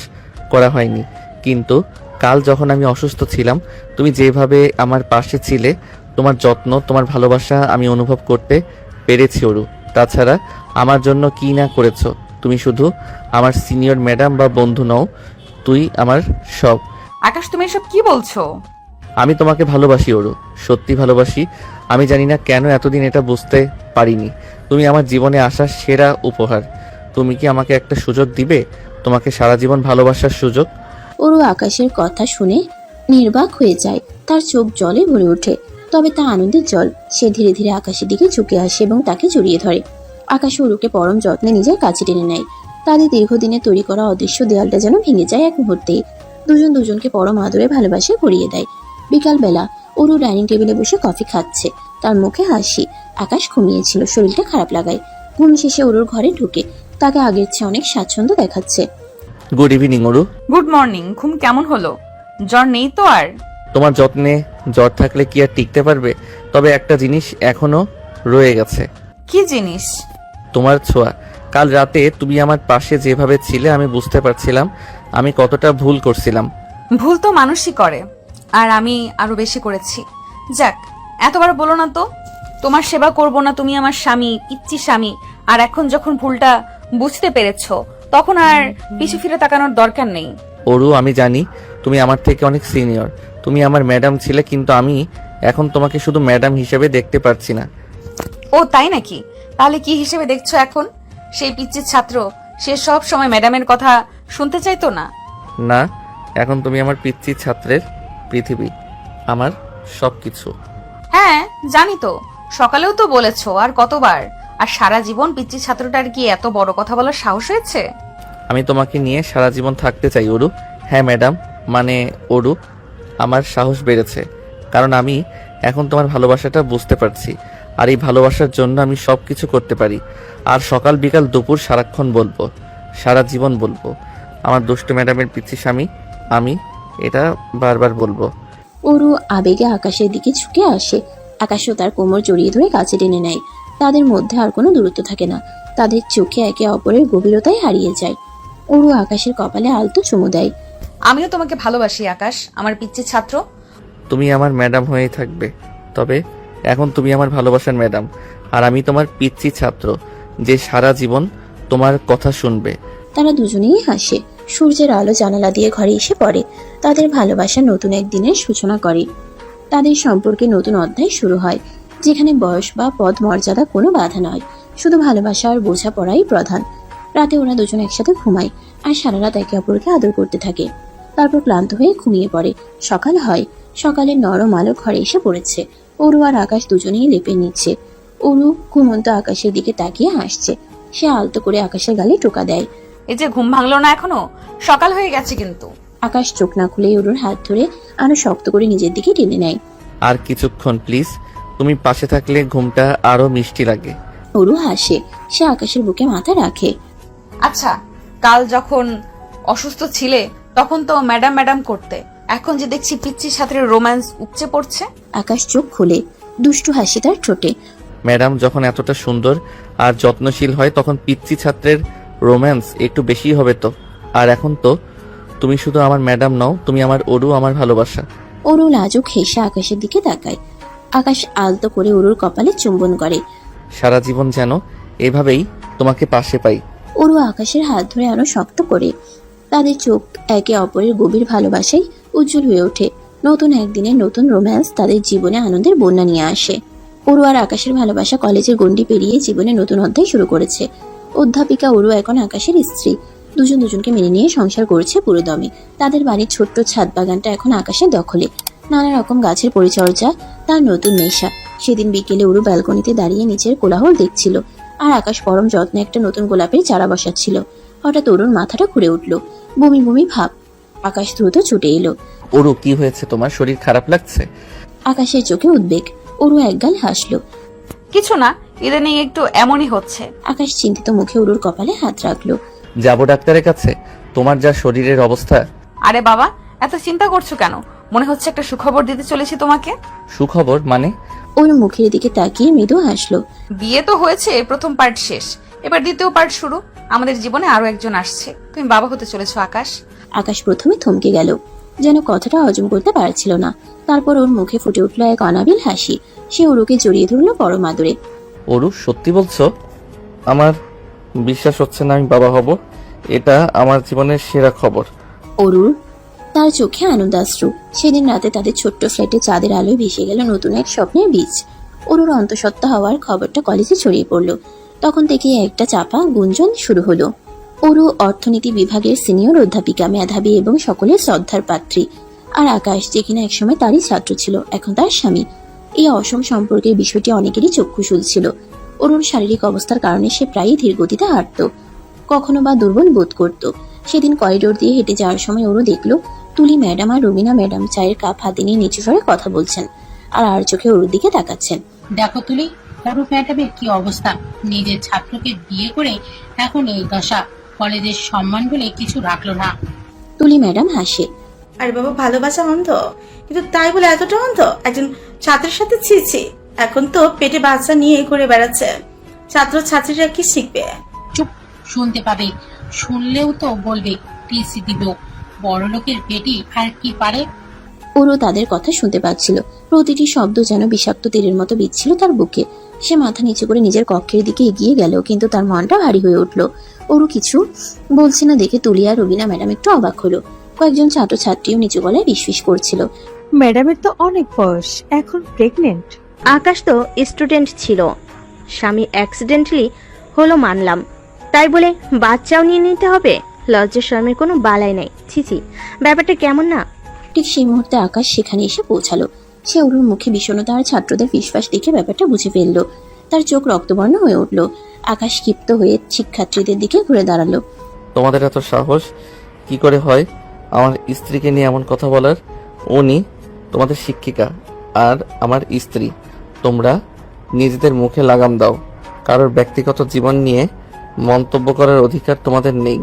করা হয়নি, কিন্তু কাল যখন আমি অসুস্থ ছিলাম, তুমি যেভাবে আমার পাশে ছিলে, তোমার যত্ন, তোমার ভালোবাসা আমি অনুভব করতে পেরেছি অরু। তাছাড়া আমার জন্য কি না করেছো। তুমি শুধু আমার সিনিয়র ম্যাডাম বা বন্ধু নও, তুই আমার সব। আকাশ তুমি এসব কি বলছো? আমি তোমাকে ভালোবাসি অরু, সত্যি ভালোবাসি। আমি জানি না কেন এতদিন এটা বুঝতে পারিনি। তুমি আমার জীবনে আসা সেরা উপহার। তুমি কি আমাকে একটা সুযোগ দিবে, তোমাকে সারা জীবন ভালোবাসার সুযোগ? অরু আকাশের কথা শুনে নির্বাক হয়ে যায়, তার চোখ জলে ভরে ওঠে। তবে তা আনন্দের জল। সে ধীরে ধীরে আকাশের দিকে ঝুঁকে আসে এবং তাকে জড়িয়ে ধরে। আকাশ অরুকে পরম যত্নে নিজের কাছে টেনে নেয়। তাদের দীর্ঘদিনে তৈরি করা অদৃশ্য দেয়ালটা যেন ভেঙে যায় এক মুহূর্তেই। দুজন দুজনকে পরম আদরে ভালোবাসে ভরিয়ে দেয়। বিকালবেলা অরু ডাইনিং টেবিলে বসে কফি খাচ্ছে, তার মুখে হাসি। আকাশ ঘুমিয়েছিল, শরীরটা খারাপ লাগায়। ঘুম শেষে অরুর ঘরে ঢুকে তাকে আগের চেয়ে অনেক স্বাচ্ছন্দ্য দেখাচ্ছে। Good evening Aru. Good morning. ঘুম কেমন হলো? জ্বর নেই তো আর? তোমার যত্নে জ্বর থাকলে কি আর টিকতে পারবে? তবে একটা জিনিস এখনো রয়ে গেছে। কি জিনিস? তোমার ছোঁয়া। কাল রাতে তুমি আমার পাশে যেভাবে ছিলে, আমি বুঝতে পারছিলাম আমি কতটা ভুল করছিলাম। ভুল তো মানুষই করে, আর আমি আরো বেশি করেছি। যাক, এতবার বলো না তো। তোমার সেবা করব না, তুমি আমার স্বামী, পিচ্চি স্বামী। আর এখন যখন ভুলটা বুঝতে পেরেছো, তখন আর পিছু ফিরে তাকানোর দরকার নেই। অরু, আমি জানি তুমি আমার থেকে অনেক সিনিয়র, তুমি আমার ম্যাডাম ছিলে, কিন্তু আমি এখন তোমাকে শুধু ম্যাডাম হিসেবে দেখতে পারছি না। ও তাই নাকি? তাহলে কি হিসেবে দেখছো এখন? সেই পিচ্চির ছাত্র, সে সব সময় ম্যাডামের কথা শুনতে চাইতো না? না, এখন তুমি আমার পিচ্চি ছাত্রের পৃথিবী, আমার সবকিছু। হ্যাঁ জানি তো, সকালেও তো বলেছো, আর কতবার। আর সারা জীবন পিচ্চি ছাত্রটার কি এত বড় কথা বলার সাহস হয়েছে? আমি তোমাকে নিয়ে সারা জীবন থাকতে চাই অরু। হ্যাঁ ম্যাডাম, মানে অরু, আমার সাহস বেড়েছে, কারণ আমি এখন তোমার ভালোবাসাটা বুঝতে পারছি। আর এই ভালোবাসার জন্য আমি সব কিছু করতে পারি। আর সকাল বিকাল দুপুর সারাক্ষণ বলবো, সারা জীবন বলবো, আমার দুষ্টু ম্যাডামের পিচ্ছি স্বামী আমি, এটা বারবার বলবো। ওরু আবেগে আকাশের দিকে ঝুঁকে আসে। আকাশও তার কোমর জড়িয়ে ধরে কাছে টেনে নেয়। তাদের মধ্যে আর কোনো দূরত্ব থাকে না, তাদের চোখে একে অপরের গভীরতায় হারিয়ে যায়। ওরু আকাশের কপালে আলতো চুমু দেয়। আমিও তোমাকে ভালোবাসি আকাশ, আমার পিচ্ছি ছাত্র। তুমি আমার ম্যাডাম হয়েই থাকবে, তবে এখন তুমি আমার ভালোবাসার ম্যাডাম, আর আমি তোমার পিচ্ছি ছাত্র যে সারা জীবন তোমার কথা শুনবে। তারা দুজনেই হাসে। সূর্যের আলো জানালা দিয়ে ঘরে এসে পড়ে। তাদের ভালোবাসা নতুন এক দিনের সূচনা করে। তাদের সম্পর্কে নতুন অধ্যায় শুরু হয়, যেখানে বয়স বা পদ মর্যাদা কোনো বাধা নয়, শুধু ভালোবাসা আর বোঝাপড়াই প্রধান। রাতে ওরা দুজন একসাথে ঘুমায় আর সারা রাত একে অপরকে আদর করতে থাকে। তারপর ক্লান্ত হয়ে ঘুমিয়ে পড়ে। সকাল হয়। সকালের নরম আলো ঘরে এসে পড়েছে। অরু আর আকাশ দুজনেই লেপে নিচ্ছে। অরু ঘুমন্ত আকাশের দিকে তাকিয়ে হাসছে। সে আলতো করে আকাশের গালে টোকা দেয়। এই যে ঘুম ভাঙলো না এখনো? সকাল হয়ে গেছে কিন্তু। আকাশ চোখ না খুলে অরুর হাত ধরে আরো শক্ত করে নিজের দিকে টেনে নেয়। আর কিছুক্ষণ প্লিজ, তুমি পাশে থাকলে ঘুমটা আরো মিষ্টি লাগে। অরু হাসে। সে আকাশের বুকে মাথা রাখে। আচ্ছা, কাল যখন অসুস্থ ছিলে তখন তো ম্যাডাম ম্যাডাম করতে, এখন যে দেখছি পিচ্চির সাথে রোম্যান্স উপচে পড়ছে। আকাশ চোখ খুলে, দুষ্টু হাসি তার ঠোঁটে। ম্যাডাম যখন এতটা সুন্দর আর যত্নশীল হয় তখন পিচ্চি ছাত্রের রোম্যান্স একটু বেশি হবে তো। আর এখন তো তুমি শুধু আমার ম্যাডাম নও, তুমি আমার অরু, আমার ভালোবাসা। অরু লাজুক হেসে আকাশের দিকে তাকায়। আকাশ আলতো করে অরুর কপালে চুম্বন করে। সারা জীবন যেন এভাবেই তোমাকে পাশে পাই। অরু আকাশের হাত ধরে আরো শক্ত করে। তাদের চোখ একে অপরের গভীর ভালোবাসায় উজ্জ্বল হয়ে ওঠে। নতুন একদিনের নতুন রোম্যান্স তাদের জীবনে আনন্দের বন্যা নিয়ে আসে। অরু আর আকাশের ভালোবাসা কলেজের গণ্ডি পেরিয়ে জীবনে নতুন অধ্যায় শুরু করেছে। অধ্যাপিকা অরু এখন আকাশের স্ত্রী। দুজন দুজনকে মেনে নিয়ে সংসার করছে পুরো দমে। তাদের বাড়ির ছোট্ট ছাদ বাগানটা এখন আকাশের দখলে। নানা রকম গাছের পরিচর্যা তার নতুন নেশা। সেদিন বিকেলে অরু ব্যালকনিতে দাঁড়িয়ে নিচের কোলাহল দেখছিল, আর আকাশ পরম যত্নে একটা নতুন গোলাপের চারা বসাচ্ছিল। হঠাৎ অরুর মাথাটা ঘুরে উঠল, বমি বমি ভাব। আকাশ দ্রুত ছুটে এলো। অরু, কি হয়েছে তোমার? শরীর খারাপ লাগছে? আকাশের চোখে উদ্বেগ। অরু একগাল হাসলো। কিছু না, ইদানিং একটু এমনই হচ্ছে। আকাশ চিন্তিত মুখে অরুর কপালে হাত রাখলো। যাবো ডাক্তারের কাছে? তোমার যা শরীরের অবস্থা। আরে বাবা, এত চিন্তা করছো কেন? মনে হচ্ছে একটা সুখবর দিতে চলেছি তোমাকে। সুখবর মানে? ওর মুখের দিকে তাকিয়ে মৃদু হাসলো। বিয়ে তো হয়েছে, প্রথম পার্ট শেষ, এবার দ্বিতীয় পার্ট শুরু। আমাদের জীবনে আরো একজন আসছে, তুমি বাবা হতে চলেছো আকাশ। আকাশ প্রথমে থমকে গেল, যেন কথাটা হজম করতে পারছিল না। তারপর ওর মুখে ফুটে উঠলো এক অনাবিল হাসি। সে অরুকে জড়িয়ে ধরলো পরম আদরে। অরু, সত্যি বলছো? আমার বিশ্বাস হচ্ছে না আমি বাবা হব। এটা আমার জীবনের সেরা খবর। অরুর তার চোখে আনন্দাশ্রু। সেদিন রাতে তাদের ছোট্ট ফ্ল্যাটে চাঁদের আলোয় ভেসে গেল নতুন এক স্বপ্নের বীজ। অরুর অন্তঃসত্ত্বা হওয়ার খবরটা কলেজে ছড়িয়ে পড়লো। তখন থেকে একটা চাপা গুঞ্জন শুরু হলো। অরু অর্থনীতি বিভাগের সিনিয়র অধ্যাপিকা, মেধাবী এবং সকলের শ্রদ্ধার পাত্রী। আর আকাশ, যে কিনা একসময় তারই ছাত্র ছিল, এখন তার স্বামী। এই অসম সম্পর্কের বিষয়টি অনেকেরই চক্ষু শুলছিল। অরুর শারীরিক অবস্থার কারণে সে প্রায়ই ধীর গতিতে হাঁটত, কখনো বা দুর্বল বোধ করত। সেদিন করিডোর দিয়ে হেঁটে যাওয়ার সময় ওরও দেখলো তুলি ম্যাডাম আর রুবিনা ম্যাডাম চায়ের কাপ হাতে নিয়ে নিচু স্বরে কথা বলছেন, আর চোখে ওরুর দিকে তাকাচ্ছেন। দেখো তুলি, অরূপ ম্যাডামের কি অবস্থা। নিজের ছাত্রকে বিয়ে করে এখন এই দশা। কলেজের সম্মান বলে কিছু রাখলো না। তুলি ম্যাডাম হাসে। আরে বাবা, ভালোবাসা অন্ধ, কিন্তু তাই বলে এতটা অন্ধ? একজন ছাত্রের সাথে ছিছি, এখন তো পেটে বাচ্চা নিয়ে ঘুরে বেড়াচ্ছে। ছাত্র ছাত্রীরা কি শিখবে? চুপ, শুনতে পাবে, শুনলেও তো বলবে টিসি দিব। বড় লোকের বেটি আর কি পারে। ওরও তাদের কথা শুনতে পাচ্ছিল। প্রতিটি শব্দ যেন বিষাক্ত তীরের মতো বিচ্ছিল তার বুকে। সে মাথা নিচু করে নিজের কক্ষের দিকে এগিয়ে গেল, কিন্তু তার মনটা ভারী হয়ে উঠল। ওরও কিছু বলছে না দেখে তুলি আর রুবিনা ম্যাডাম একটু অবাক হলো। কয়েকজন ছাত্র ছাত্রীও নিচু গলায় ফিসফিস করছিল। ম্যাডামের তো অনেক বয়স, এখন প্রেগনেন্ট। আকাশ তো স্টুডেন্ট ছিল, স্বামী অ্যাক্সিডেন্টালি হলো মানলাম, তাই বলে বাচ্চাও নিয়ে নিতে হবে? লজ্জা শর্মের কোনো বালাই নাই। ছিছি, ব্যাপারটা কেমন না? ঠিক সেই মুহূর্তে আকাশ সেখানে এসে পৌঁছালো। সে ওরুর মুখে বিষণ্ণতা আর ছাত্রদের ফিসফাস দেখে ব্যাপারটা বুঝে ফেললো। তার চোখ রক্তবর্ণ হয়ে উঠল। আকাশ ক্ষিপ্ত হয়ে শিক্ষার্থীদের দিকে ঘুরে দাঁড়ালো। তোমাদের এত সাহস কি করে হয় আমার স্ত্রীকে নিয়ে এমন কথা বলার? উনি তোমাদের শিক্ষিকা আর আমার স্ত্রী। তোমরা নিজেদের মুখে লাগাম দাও। কারোর ব্যক্তিগত জীবন নিয়ে মন্তব্য করার অধিকার তোমাদের নেই।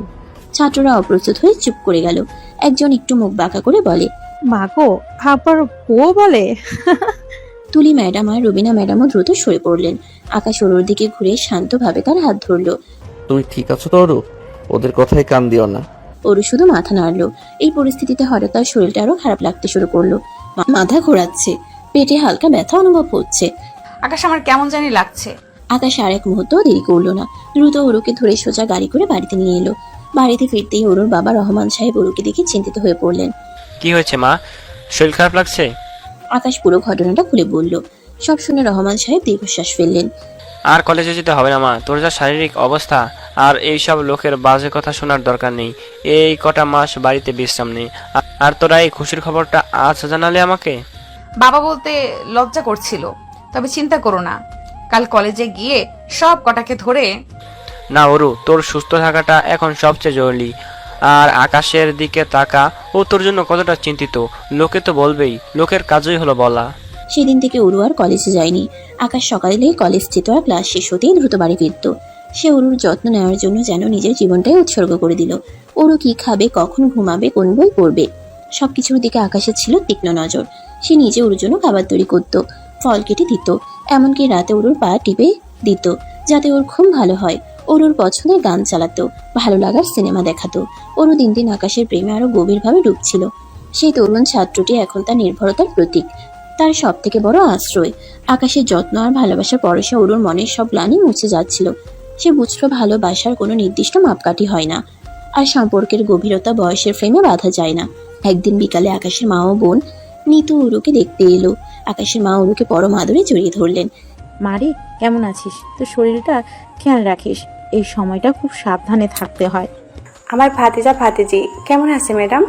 ছাত্ররা অপ্রস্তুত হয়ে চুপ করে গেল। একজন একটু মুখ বাঁকা করে বলে, মাগো আবার বউ বলে। তুলি ম্যাডাম আর রুবিনা ম্যাডামও দ্রুত সরে পড়লেন। আকাশ ওর দিকে ঘুরে শান্তভাবে তার হাত ধরল। তুই ঠিক আছো তো অরু? ওদের কথায় কান দিও না। ওরু শুধু মাথা নাড়লো। এই পরিস্থিতিতে হঠাৎ তার শরীরটা আরো খারাপ লাগতে শুরু করলো। মাথা ঘোরাচ্ছে, পেটে হালকা ব্যথা অনুভব হচ্ছে। আকাশ আমার কেমন জানি লাগছে। আকাশ আর এক মুহূর্ত দেরি করলো না, দ্রুত ওরুকে ধরে সোজা গাড়ি করে বাড়িতে নিয়ে এলো। বাড়িতে ফিরতেই ওরুর বাবা রহমান সাহেব ওরুকে দেখে চিন্তিত হয়ে পড়লেন। কি হয়েছে মা, শরীর খারাপ লাগছে? আকাশ পুরো ঘটনাটা খুলে বলল। সব শুনে রহমান সাহেব দীর্ঘশ্বাস ফেললেন। আর কলেজে যেতে হবে না মা, তোর যা শারীরিক অবস্থা আর এইসব লোকের বাজে কথা শোনার দরকার নেই। এই কটা মাস বাড়িতে বিশ্রাম নেই। আর তোরা এই খুশির খবরটা আজ জানালে আমাকে? বাবা বলতে লজ্জা করছিল, তবে চিন্তা করো না, কাল কলেজে গিয়ে সব কটাকে ধরে। না অরু, তোর সুস্থ থাকাটা এখন সবচেয়ে জরুরি। আর আকাশের দিকে তাকা, ও তোর জন্য কতটা চিন্তিত। লোকে তো বলবেই, লোকের কাজই হলো বলা। সেদিন থেকে ওরু আর কলেজে যায়নি। আকাশ সকালে কলেজ যেত আর ক্লাস শেষ হতেই দ্রুত বাড়ি ফিরত। সে ওরুর যত্ন নেওয়ার জন্য যেন নিজের জীবনটাই উৎসর্গ করে দিল। ওরু কি খাবে, কখন ঘুমাবে, কোন বই পড়বে, সবকিছুর দিকে আকাশের ছিল তীক্ষ্ণ নজর। সে নিজে ওরুর জন্য খাবার তৈরি করত, ফল কেটে দিত, এমনকি রাতে ওরুর পা টিপে দিত যাতে ওর ঘুম ভালো হয়। ওরুর পছন্দের গান চালাতো, ভালো লাগার সিনেমা দেখাতো। ওরু দিন দিন আকাশের প্রেমে আরো গভীরভাবে ডুবছিল। সেই তরুণ ছাত্রটি এখন তার নির্ভরতার প্রতীক, তার সব থেকে বড় আশ্রয়। আকাশের যত্ন আর ভালোবাসার পরশে ওরুর মনের সব গ্লানি মুছে যাচ্ছিল। সে বুঝলো ভালোবাসার কোনো নির্দিষ্ট মাপকাঠি হয় না, আর সম্পর্কের গভীরতা বয়সের ফ্রেমে বাঁধা যায় না। একদিন বিকালে আকাশের মা ও বোন নিতু ওরুকে দেখতে এলো। আকাশের মা ওরুকে পরম আদরে জড়িয়ে ধরলেন। মারে কেমন আছিস? তোর শরীরটা খেয়াল রাখিস, এই সময়টা খুব সাবধানে থাকতে হয়। আমার ভাতিজা ভাতিজি কেমন আছে ম্যাডাম?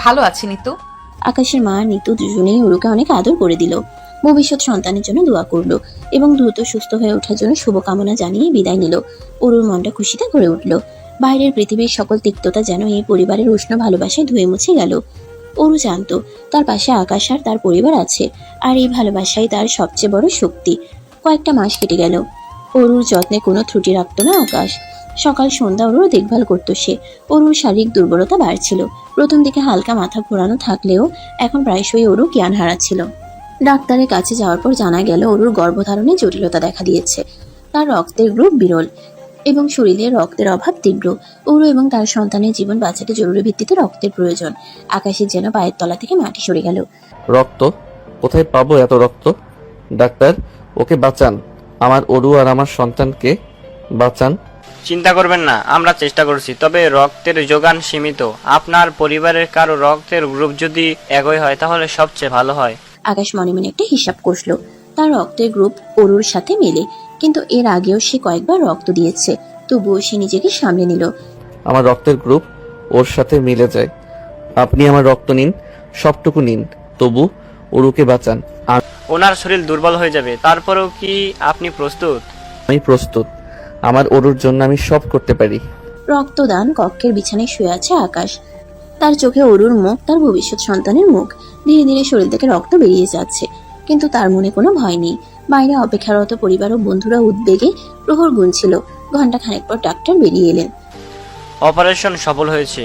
ভালো আছি নিতু। আকাশের মা নিতু দুজনেই ওরুকে অনেক আদর করে দিল। ভবিষ্যৎ সন্তানের জন্য দোয়া করলো এবং দ্রুত সুস্থ হয়ে ওঠার জন্য শুভকামনা জানিয়ে বিদায় নিল। ওরুর মনটা খুশিতে ভরে উঠল। বাইরের পৃথিবীর সকল তিক্ততা যেন এই পরিবারের উষ্ণ ভালোবাসায় ধুয়ে মুছে গেল। ওরু জানতো তার পাশে আকাশ আর তার পরিবার আছে, আর এই ভালোবাসাই তার সবচেয়ে বড় শক্তি। কয়েকটা মাস কেটে গেল। ওরুর যত্নে কোনো ত্রুটি রাখতো না আকাশ। সকাল সন্ধ্যা ওরও দেখভাল করতো সে। ওরুর শারীরিক দুর্বলতা বাড়ছিল। প্রথম দিকে হালকা মাথা ঘোরানো থাকলেও এখন প্রায়শই ওরু জ্ঞান হারাচ্ছিল। ডাক্তারের কাছে যাওয়ার পর জানা গেল ওরুর গর্ভধারণে জটিলতা দেখা দিয়েছে। তার রক্তের গ্রুপ বিরল এবং শরীরে রক্তের অভাব তীব্র। ওরু এবং তার সন্তানের জীবন বাঁচাতে জরুরি ভিত্তিতে রক্তের প্রয়োজন। আকাশের যেন পায়ের তলা থেকে মাটি সরে গেল। রক্ত কোথায় পাবো? এত রক্ত? ডাক্তার, ওকে বাঁচান, আমার অরু আর আমার সন্তানকে বাঁচান। চিন্তা করবেন না, আমরা চেষ্টা করছি, তবে রক্তের যোগান সীমিত। আপনার পরিবারের কারো রক্তের গ্রুপ যদি একই হয় তাহলে সবচেয়ে ভালো হয়। আকাশ মনে মনে একটা হিসাব কষলো। তার রক্তের গ্রুপ অরুর সাথে মেলে, কিন্তু এর আগেও সে কয়েকবার রক্ত দিয়েছে। তবুও সে নিজেকে সামলে নিল। আমার রক্তের গ্রুপ ওর সাথে মিলে যায়। আপনি আমার রক্ত নিন, সবটুকু নিন, তবু অরুকে বাঁচান। ওনার শরীর দুর্বল হয়ে যাবে, তারপরেও কি আপনি প্রস্তুত? আমি প্রস্তুত। আমার অরুর জন্য আমি সব করতে পারি। রক্তদান কক্ষের বিছানায় শুয়ে আছে আকাশ। তার চোখে অরুর মুখ, তার ভবিষ্যৎ সন্তানের মুখ। ধীরে ধীরে শরীর থেকে রক্ত বেরিয়ে যাচ্ছে, কিন্তু তার মনে কোনো ভয় নেই। বাইরে অপেক্ষারত পরিবার ও বন্ধুরা উদ্বেগে প্রহর গুনছিল। ঘন্টা খানেক পর ডাক্তার বেরিয়ে এলেন। অপারেশন সফল হয়েছে।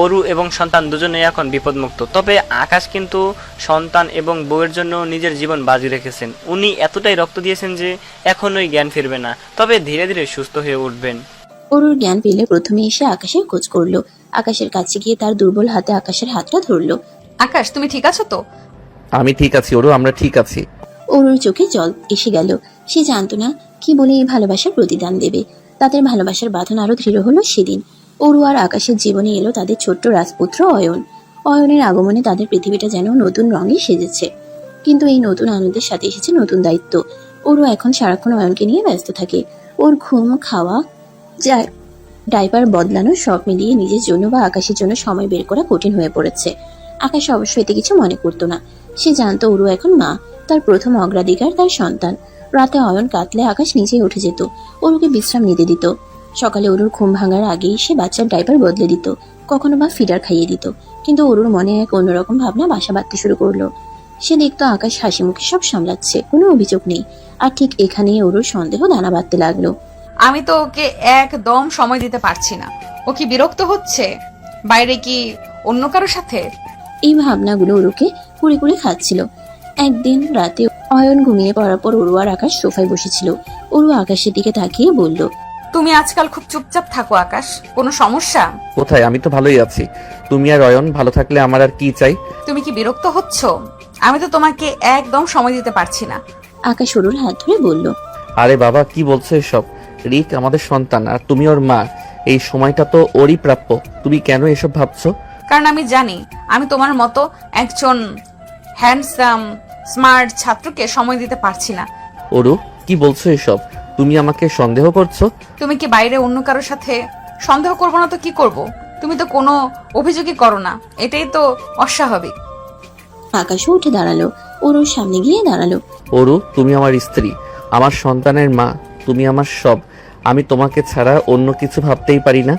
অরু এবং সন্তান দুজনেই এখন বিপদমুক্ত। তবে আকাশ কিন্তু সন্তান এবং বউয়ের জন্য নিজের জীবন বাজি রেখেছেন। উনি এতটাই রক্ত দিয়েছেন যে এখনোই জ্ঞান ফিরবে না, তবে ধীরে ধীরে সুস্থ হয়ে উঠবেন। অরুর জ্ঞান পেলে প্রথমে এসে আকাশের খোঁজ করলো। আকাশের কাছে গিয়ে তার দুর্বল হাতে আকাশের হাতটা ধরলো। আকাশ, তুমি ঠিক আছো তো? আমি ঠিক আছি অরু, আমরা ঠিক আছি। অরুর চোখে জল এসে গেল। সে জানতো না কি বলে এই ভালোবাসার প্রতিদান দেবে। তাদের ভালোবাসার বাঁধন আরো দৃঢ় হলো সেদিন। অরু আর আকাশের জীবনে এলো তাদের ছোট্ট রাজপুত্র অয়ন। অয়নের আগমনে তাদের পৃথিবীটা যেন নতুন রঙে সেজেছে। কিন্তু এই নতুন আনন্দের সাথে এসেছে নতুন দায়িত্ব। অরু এখন সারাক্ষণ অয়নকে নিয়ে ব্যস্ত থাকে। ওর ঘুম, খাওয়া, ডাইপার বদলানো সব মিলিয়ে নিজের জন্য বা আকাশের জন্য সময় বের করা কঠিন হয়ে পড়েছে। আকাশ অবশ্য এতে কিছু মনে করতো না। সে জানতো অরু এখন মা, তার প্রথম অগ্রাধিকার তার সন্তান। রাতে অয়ন কাঁদলে আকাশ নিজেই উঠে যেত, অরুকে বিশ্রাম নিতে দিত। সকালে অরুর ঘুম ভাঙার আগেই সে বাচ্চার ডাইপার বদলে দিত, কখনো বা ফিডার খাইয়ে দিত। কিন্তু অরুর মনে এক অন্যরকম ভাবনা বাসা বাঁধতে শুরু করলো। সে দেখতো আকাশ হাসি মুখে সব সামলাচ্ছে, কোনো অভিযোগ নেই। আর ঠিক এখানেই ওর সন্দেহ দানা বাঁধতে লাগলো। আমি তো ওকে একদম সময় দিতে পারছি না। ও কি বিরক্ত হচ্ছে? বাইরে কি অন্য কারোর সাথে? এই ভাবনাগুলো ওরুকে কুড়ে কুড়ে খাচ্ছিল। একদিন রাতে অয়ন ঘুমিয়ে পড়ার পর ওরু আর আকাশ সোফায় বসেছিল। ওরু আকাশের দিকে তাকিয়ে বলল, তুমি আজকাল খুব চুপচাপ থাকো আকাশ, কোনো সমস্যা? কোথায়, আমি তো ভালোই আছি। তুমি আর অয়ন ভালো থাকলে আমার আর কি চাই। তুমি কি বিরক্ত হচ্ছ? আমি তো তোমাকে একদম সময় দিতে পারছি না। আকাশ ওরুর হাত ধরে বলল, আরে বাবা, কি বলছো এসব? রিক আমাদের সন্তান আর তুমি ওর মা। এই সময়টা তো ওরই প্রাপ্য। তুমি কেন এসব ভাবছো? কারণ আমি জানি আমি তোমার মতো একজন হ্যান্ডসাম স্মার্ট ছাত্রকে সময় দিতে পারছি না। ওরু, কি বলছো এসব? তুমি আমাকে সন্দেহ করছো? তুমি কি বাইরে অন্য কারোর সাথে? সন্দেহ করবো না তো কি করব? তুমি তো কোনো অভিযোগই করো না, এটাই তো অস্বাভাবিক। আকাশও উঠে দাঁড়ালো, ওরুর সামনে গিয়ে দাঁড়ালো। ওরু, তুমি আমার স্ত্রী, আমার সন্তানের মা, তুমি আমার সব। আমি তোমাকে ছাড়া অন্য কিছু ভাবতেই পারি না।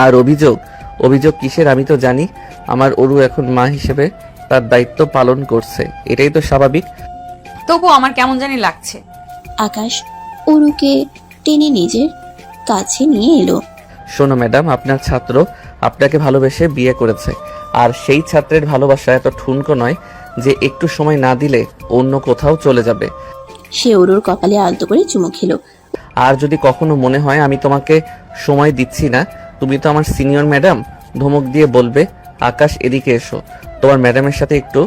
আর অভিযোগ কিসের? আমি তো জানি আমার ওরু এখন মা হিসেবে তার দায়িত্ব পালন করছে, এটাই তো স্বাভাবিক। তবু আমার কেমন জানি লাগছে। আকাশ ওরুকে টেনে নিজের কাছে নিয়ে এলো। শোনো ম্যাডাম, আপনার ছাত্র আপনাকে ভালোবেসে বিয়ে করেছে। আর সেই ছাত্রের ভালোবাসা এত ঠুনকো নয় যে একটু সময় না দিলে অন্য কোথাও চলে যাবে। সে ওরুর কপালে আলতো করে চুমু খেলো। আর যদি কখনো মনে হয় আমি তোমাকে সময় দিচ্ছি না, তুমি তো আমার সিনিয়র ম্যাডাম, ধমক দিয়ে বলবে, আকাশ এদিকে এসো, তোমার ম্যাডামের সাথে একটু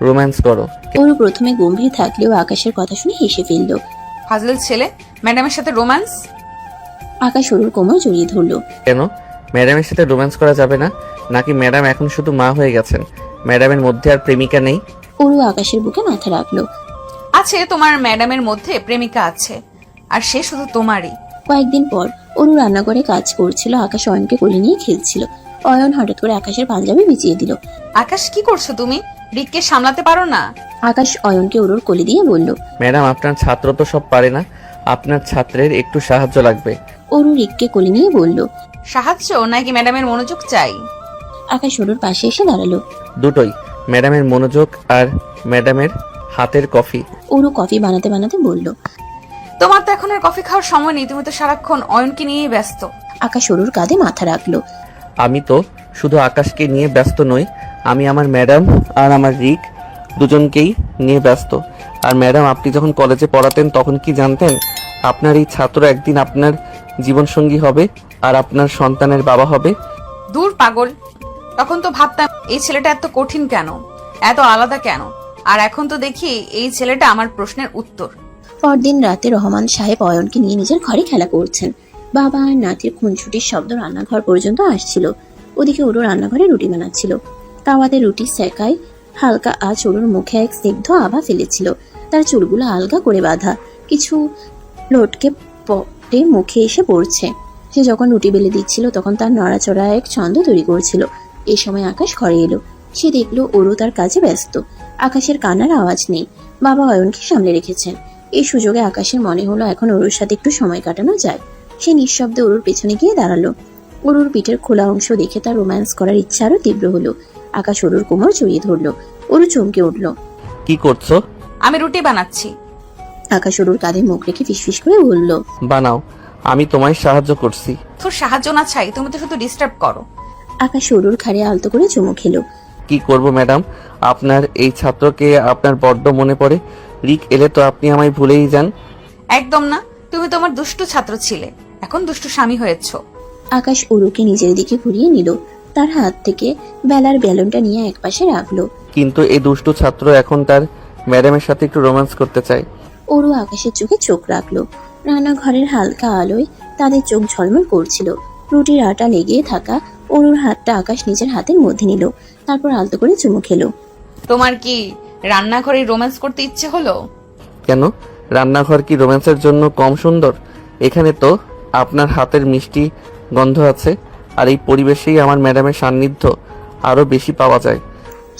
রোম্যান্স করো। ওরু প্রথমে গম্ভীর থাকলেও আকাশের কথা শুনে হেসে ফেললো। ফাজল ছেলে, ম্যাডামের সাথে রোম্যান্স? আকাশ ওরুর কোমর জড়িয়ে ধরলো। কেন, ম্যাডামের সাথে রোম্যান্স করা যাবে না নাকি? ম্যাডাম এখন শুধু মা হয়ে গেছেন, ম্যাডামের মধ্যে আর প্রেমিকা নেই? ওরু আকাশের বুকে মাথা রাখলো। আছে, তোমার ম্যাডামের মধ্যে প্রেমিকা আছে, আর সে শুধু তোমারই। কয়েকদিন পর ওরু রান্নাঘরে কাজ করছিল। আকাশ অয়নকে কোলে নিয়ে খেলছিল। অয়ন হঠাৎ করে আকাশের পাঞ্জাবি বিছিয়ে দিল। আকাশ, কি করছো তুমি? রিককে সামলাতে পারো না? আকাশ অয়নকে ওরুর কোলে দিয়ে বলল, ম্যাডাম, আপনার ছাত্র তো সব পারে না, আপনার ছাত্রের একটু সাহায্য লাগবে। ওরু রিককে কোলে নিয়ে বলল, সাহায্য নাকি ম্যাডামের মনোযোগ চাই? আকাশ ওরুর পাশে এসে দাঁড়ালো। দুটোই, ম্যাডামের মনোযোগ আর ম্যাডামের হাতের কফি। ওরু কফি বানাতে বানাতে বলল, তোমার তো এখন আর কফি খাওয়ার সময় নেই, তুমি তো সারাক্ষণ অয়নকে নিয়েই ব্যস্ত। আকাশ ওরুর কাঁধে মাথা রাখলো। আমি তো শুধু আকাশকে নিয়ে ব্যস্ত নই, আমি আমার ম্যাডাম আর আমার রিক দুজনকেই নিয়ে ব্যস্ত। আর ম্যাডাম, আপনি যখন কলেজে পড়াতেন তখন কি জানতেন আপনার এই ছাত্র একদিন আপনার জীবনসঙ্গী হবে আর আপনার সন্তানের বাবা হবে? দূর পাগল, তখন তো ভাবতাম এই ছেলেটা এত কঠিন কেন, এত আলাদা কেন, আর এখন তো দেখি এই ছেলেটা আমার প্রশ্নের উত্তর। পরদিন রাতে রহমান সাহেব অয়নকে নিয়ে নিজের ঘরে খেলা করছেন। বাবা আর নাতির খুনছুটির শব্দ রান্নাঘর পর্যন্ত আসছিল। ওদিকে ওরু রান্নাঘরে রুটি বানাচ্ছিল। তাওয়াতে রুটি সেকায় হালকা আঁচ ওরুর মুখে এক স্নিগ্ধ আভা ফেলেছিল। তার চুলগুলো আলগা করে বাঁধা, কিছু লটকে পটে মুখে এসে পড়ছে। সে যখন রুটি বেলে দিচ্ছিল তখন তার নড়াচড়া এক ছন্দ তৈরি করছিল। এই সময় আকাশ ঘরে এলো। সে দেখলো ওরু তার কাজে ব্যস্ত। আকাশের কান্নার আওয়াজ নেই, বাবা অয়নকে সামলে রেখেছেন। এই সুযোগে আকাশের মনে হলো এখন ওরুর সাথে একটু সময় কাটানো যায়। সে নিঃশব্দে ওরুর পেছনে গিয়ে দাঁড়ালো। ওরুর পিঠের খোলা অংশ দেখে তার রোম্যান্স করার ইচ্ছা আরো তীব্র হলো। আকাশ ওরুর কোমর জড়িয়ে ধরলো। ওরু চমকে উঠল। কি করছো? আমি রুটি বানাচ্ছি। আকাশ ওরুর কাঁধে মুখ রেখে ফিসফিস করে বলল, বানাও, আমি তোমায় সাহায্য করছি। তোর সাহায্য না চাই, তুমি তো শুধু ডিস্টার্ব করো। আকাশ ওরুর ঘাড়ে আলতো করে চুমু খেলো। কি করব ম্যাডাম, আপনার এই ছাত্রকে আপনার বড্ড মনে পড়ে। রিক এলে তো আপনি আমায় ভুলেই যান। একদম না, তুমি তো আমার দুষ্টু ছাত্র ছিলে, এখন দুষ্টু স্বামী হয়েছো। আকাশ ওরুকে নিজের দিকে ঘুরিয়ে নিল। তার হাত থেকে বেলার ব্যালনটা নিয়ে একপাশে রাখলো। কিন্তু এই দুষ্টু ছাত্র এখন তার ম্যাডামের সাথে একটু রোম্যান্স করতে চায়। ওরু আকাশের চোখে চোখ রাখলো। রান্নাঘরের হালকা আলোয় তাদের চোখ ঝলমল করছিল। রুটির আটা লেগে থাকা ওরুর হাতটা আকাশ নিজের হাতের মধ্যে নিল। তারপর আলতো করে চুমু খেলো। তোমার কি রান্নাঘরে রোম্যান্স করতে ইচ্ছে হলো? কেন, রান্নাঘর কি রোম্যান্সের জন্য কম সুন্দর? এখানে তো আপনার হাতের মিষ্টি গন্ধ আছে, আর এই পরিবেশেই আমার ম্যাডামের সান্নিধ্য আরো বেশি পাওয়া যায়।